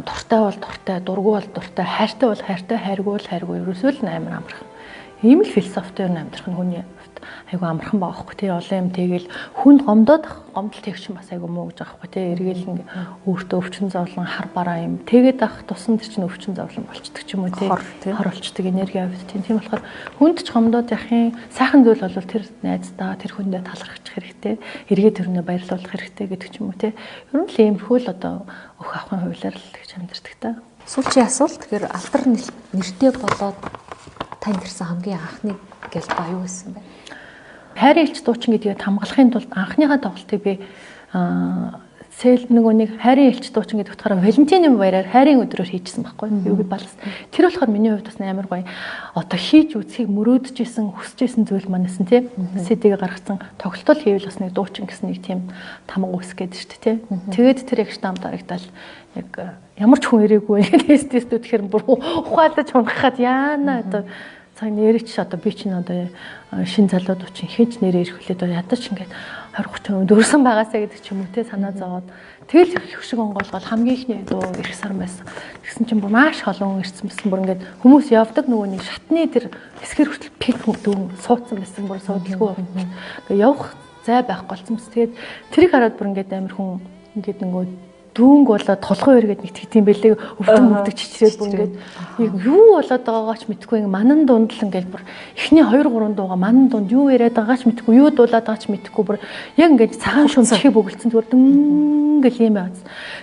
дуртай бол дуртай, дургуй бол дуртай, хайртай бол хайртай, хайргүй бол хайргүй. Ерөөсөө л амар амархан. Ийм л философитой юм амьдрах нь хүний айгу амархан байгаа байхгүй тий. Олон юм тэгэл хүнд гомдоод гомдол тэгч бас айгу муу гэж байгаа байхгүй тий. Эргээл ингээд өөртөө өвчин зовлон хар бараа юм. Тэгээд ах тусан тэр чинь өвчин зовлон болчдөг ч юм уу тий. Хор болчдөг энерги авд тий. Тийм болохоор хүнд ч гомдоод яхин сайхан зүйл бол тэр найздаа тэр хүндээ талархах хэрэгтэй. Эргээ тэрнээ баярлуулах хэрэгтэй гэдэг ч юм уу тий. Ер нь л иймэрхүү л одоо өх ахын хувьлаар л гэж амьдэрдэг та. Сүүлчийн асуулт тэгэхээр алдар нэртэй болоод танд ирсэн хамгийн анхны гэлбаа юу гэсэн бэ? Хайрын элч дуучин гэдгийг хамгаалахын тулд анхныхаа тоглолтыг би нөгөө нэг хайрын элч дуучин гэдэг утгаараа Валентины баяраар хайрын өдрөөр хийжсэн байхгүй юу? Би балс. Тэр болохоор миний хувьд бас амар гоё. Одоо хийж үзхийг мөрөөдөжсэн, хүсэжсэн зүйл манайсан тий. CD-г гаргацсан тоглолтол хийвэл бас нэг дуучин гэсэн нэг тийм тамга үсгээд шүү дээ тий. Тэгээд тэр яг штамп дарагдал яг ямар ч хүн ирээгүй тест тэгэхээр бүр ухаалаж унахад яана одоо цаг нэрч одоо би чинь одоо шин залууд учин хинч нэрээ ирэх хүлээд ядаж ингээд 20-30 дөрсөн байгаасаа гэдэг ч юм уу те санаа зовоод тэгэл их шиг онгоолгоод хамгийн ихний дуу ирэх сар байсан. Тэгсэн чинь бүр маш олон ирсэн байсан. Бүр ингээд хүмүүс явдаг нөгөө нэг шатны тэр эсгэр хүртэл пик дүүн суудсан байсан. Бүр суудлгүй. Ингээд явах зай байхгүй болсон мэт. Тэгээд тэрийг хараад бүр ингээд амар хүн ингээд нөгөө дүүнг болоод толгой өргээд нэг тийм бэлээ өвдөн чичрээд бүр ингээд юу болоод байгаагаач мэдэхгүй манан дунд л ингээд бүр эхний 2-3 дууга манан дунд юу яриад байгаач мэдэхгүй юу дуулаад байгаач мэдэхгүй бүр яг ингээд цагаан шүмчхий бөглцөн зүгээр ингээл юм байц.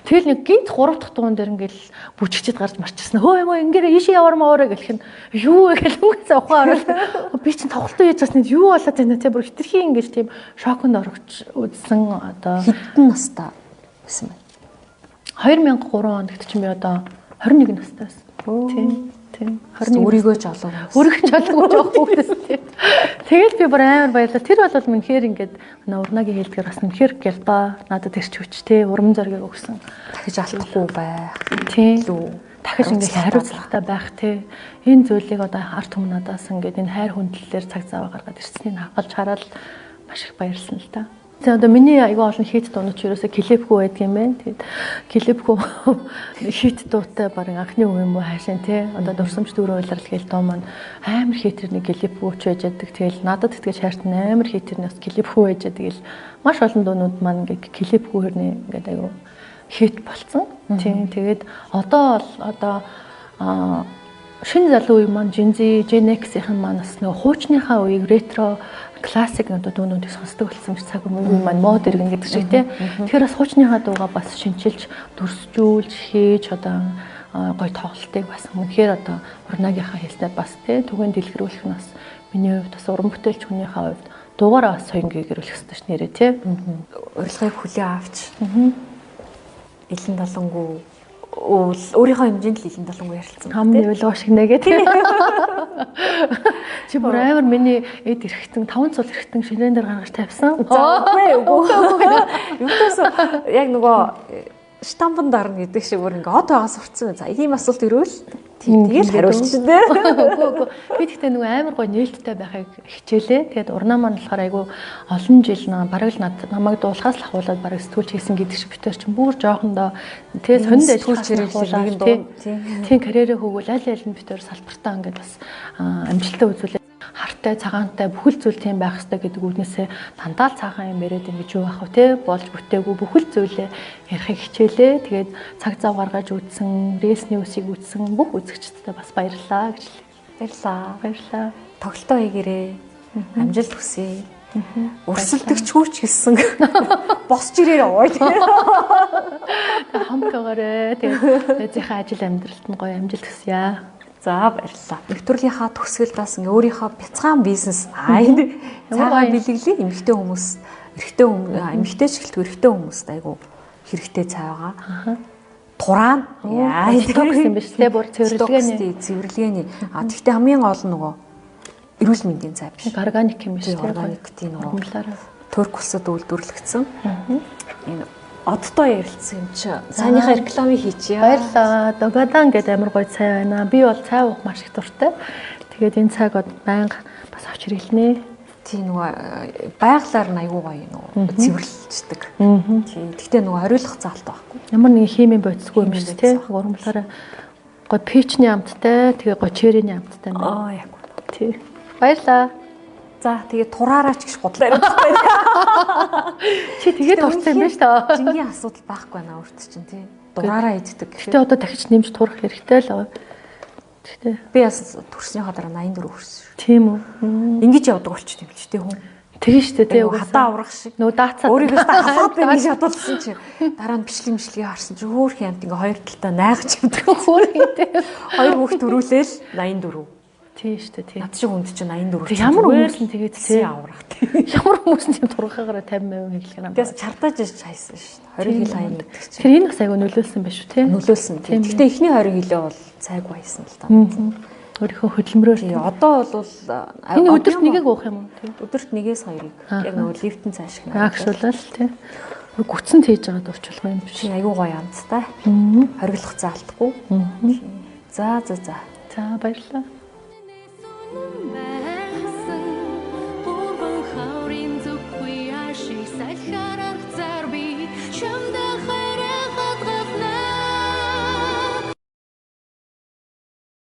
Тэгэл нэг гинт 3 дахь дуун дээр ингээд бүжигчэд гарч марчихсан. Хөө ингээд ийшээ явармаарэ гэлэх нь юу вэ гэл үгээс ухаан орол би чинь тоглолтоо хийж басна юу болоод байна те бүр хитрхи ингээд тийм шоконд орогч үзсэн одоо хэдэн настай байсан бэ? 2003 онд гэдэг чинь би одоо 21 настай байсан. Тийм. Тийм. Өөрийгөө ч олоо. Өөрийнхөө жолоогүй жоох хүүхдээс тийм. Тэгэл би бүр амар баярлаа. Тэр бол үнэхээр ингээд урнагийн хэлдгээр бас үнэхээр гялбаа. Надад тэрч хүч те урам зориг өгсөн. Дахиж алдахгүй байх. Тийм. Илүү Дахиж ингээд хариуцлагатай байх те. Энэ зүйлийг одоо арт хүмүүнээс ингээд энэ хайр хүндлэлээр цаг зав гаргаад ирснийг хавгалж хараад маш их баярлсан л та. Тэгээ одоо миний айгүй олон хит дуунууд ерөөсө клипгүй байдаг юм байна. Тэгээд клипгүй хит дуутай барин анхны үе юм уу хайшин те. Одоо дурсамж дөрөв уйлрал гээл дуу маань амар хитэрний клипгүй ч байж байдаг. Тэгэл надад итгэж хайртан амар хитэрний бас клипгүй байж байгаа. Тэгэл маш олон дуунууд маань ингээд клипгүй хэрнээ ингээд айгүй хит болцсон. Тийм. Тэгээд одоо шинэ залуу үе маань Gen Z, Gen X-ийн маань бас нөгөө хуучныхаа үеиг ретро классик одоо дуунуудыг сонсдог болсон цаг үе маань мод иргэн гэдэг шиг тий. Тэгэхээр бас хуучныхаа дуугаа бас шинчилж, дүрсжүүлж, хийж одоо гоё тоглолтыг бас үнэхээр одоо урнагийнхаа хэлтэй бас тий түгээн дэлгэрүүлэх нь бас миний хувьд бас уран бүтээлч хүнийхээ хувьд дуугаараа бас соёнгийн гэрүүлэх хэрэгтэй ш нэрээ тий. Урилгыг хүлээн авч. Илэн далангуу өөрийнхөө хэмжээнд л илэн далангуу ярилцсан. Хамгийн явлаа шиг нэгээ тий. Чи бүр амар миний эд эрэхтэн 5 цул эрэхтэн шинээр гаргаж тавьсан. Үгүй. Юутаас яг нөгөө штампан дарна гэдэг шиг бүр ингээ хот байгаа сурцсан. За ийм асуулт ирвэл тэгэл хариулчихна. Үгүй. Би тэгтээ нөгөө амар гоё нээлттэй байхыг хичээлээ. Тэгээд урнаа маань болохоор айгүй олон жил бараг л намайг дуулахаас л ахуулаад бараг сэтгүүлч хийсэн гэдэг шиг битэр чинь бүр жоохондоо тэгээд сонинд ажиллаж хэрэглэж тийм карьерээ хөгөөл аль аль нь битэр салбартаа ингээд бас амжилттай үзүүлээ. Хартай, цагаантай бүхэл зүйл тийм байх хэрэгтэй гэдэг үгнээсээ дандаа л цаахан юм яриад ингэж юу ах вэ те болж бүтээгүй бүхэл зүйлээ ярихыг хичээлээ. Тэгээд цаг зав гаргаж үзсэн, рейсний үсийг үзсэн бүх үзэгчдэд бас баярлалаа гэж хэлье. Баярлалаа. Тоглолтоо хийгээрээ. Амжилт хүсье. Өрсөлдөгч хүүч гэсэн. Босч ирээрээ ой. Тэгээд хамтгаараа тэгээд зэхэ ажил амьдралд нь гоё амжилт хүсье. За баярлалаа. Нэвтрүүлгийнхаа төгсгөл бас ингээ өөрийнхөө бяцхан бизнес цаагаа бэлэглээ эмэгтэй хүмүүс, эмэгтэй шигэлтгүй эрэгтэй хүмүүст айгу хэрэгтэй цай байгаа. Турaan яа гэсэн биш те бүр цэвэрлэгээний тэгтээ хамгийн гол нь нөгөө эрүүл мэндийн цай биш. Органик юм биш те. Органик тийм нөгөө Турк улсад үйлдвэрлэгдсэн. Энэ оддоо ярилцсан юм чи. Цайныхаа рекламыг хийчихье. Баярлалаа. Догадан гэдэг амар гоё цай байна. Би бол цай уух маш их дуртай. Тэгээд энэ цайг байнга бас авч хэрэглэнэ. Тийм нөгөө байгалаар нь аягүй гоё нөгөө цэвэрлждэг. Тийм. Гэхдээ нөгөө хориулах заалт байхгүй. Ямар нэг химийн бодисгүй юм биш те. Урамлаараа гоё пичний амттай, тэгээ гоё черриний амттай байна. Яг. Тийм. Баярлалаа. За тэгээ тураараач гэж бодлоо яриад байна. Чи тэгээд дуртай юм байна шүү дээ. Жингийн асуудал байхгүй байна өөрт чинь тий. Дураараа иддэг. Гэтэ одоо дахиж нэмж турах хэрэгтэй л. Гэтэ би бас төрснийхаа дараа 84 хүрсэн. Тийм үү. Ингэж явдаг болчих юм л ч тий хүн. Тэгээ шүү дээ тий. Хатаа аврах шиг. Нөө даацаа. Өөрийгөө хасаад байна гэж бодуулсан чи. Дараа нь бичлэгээ харсан чи хөөх юмт ингээ хоёр талдаа найгаж явдаг. Хөөх тий. Хоёр хүүхд төрүүлээл 84. Тийм шүү дээ тий. Над шиг хүнд чинь 84. Ямар хүмүүс нь тэгээд тий аврах. Ямар хүмүүс нь тийм турхаагаараа 50% хэлэх юм. Тэгээс чартааж иж хайсан шүү дээ. 20 кг хаяа гэдэг чинь. Тэр энэ бас айгүй нөлөөлсөн байх шүү тий. Нөлөөлсөн тий. Гэхдээ эхний 20 кг бол цайг байсан л та. Өөрийнхөө хөдөлмөрөөр тий. Одоо бол энэ өдөрт нэгийг уух юм уу тий. Өдөрт нэгээс хоёрыг яг нөгөө лифтэн цай шиг агшуулал тий. Гүцэн тээж байгаа дурчлах юм биш. Айгүй гоё амттай. Хориглох заалтгүй. За. За баярлалаа.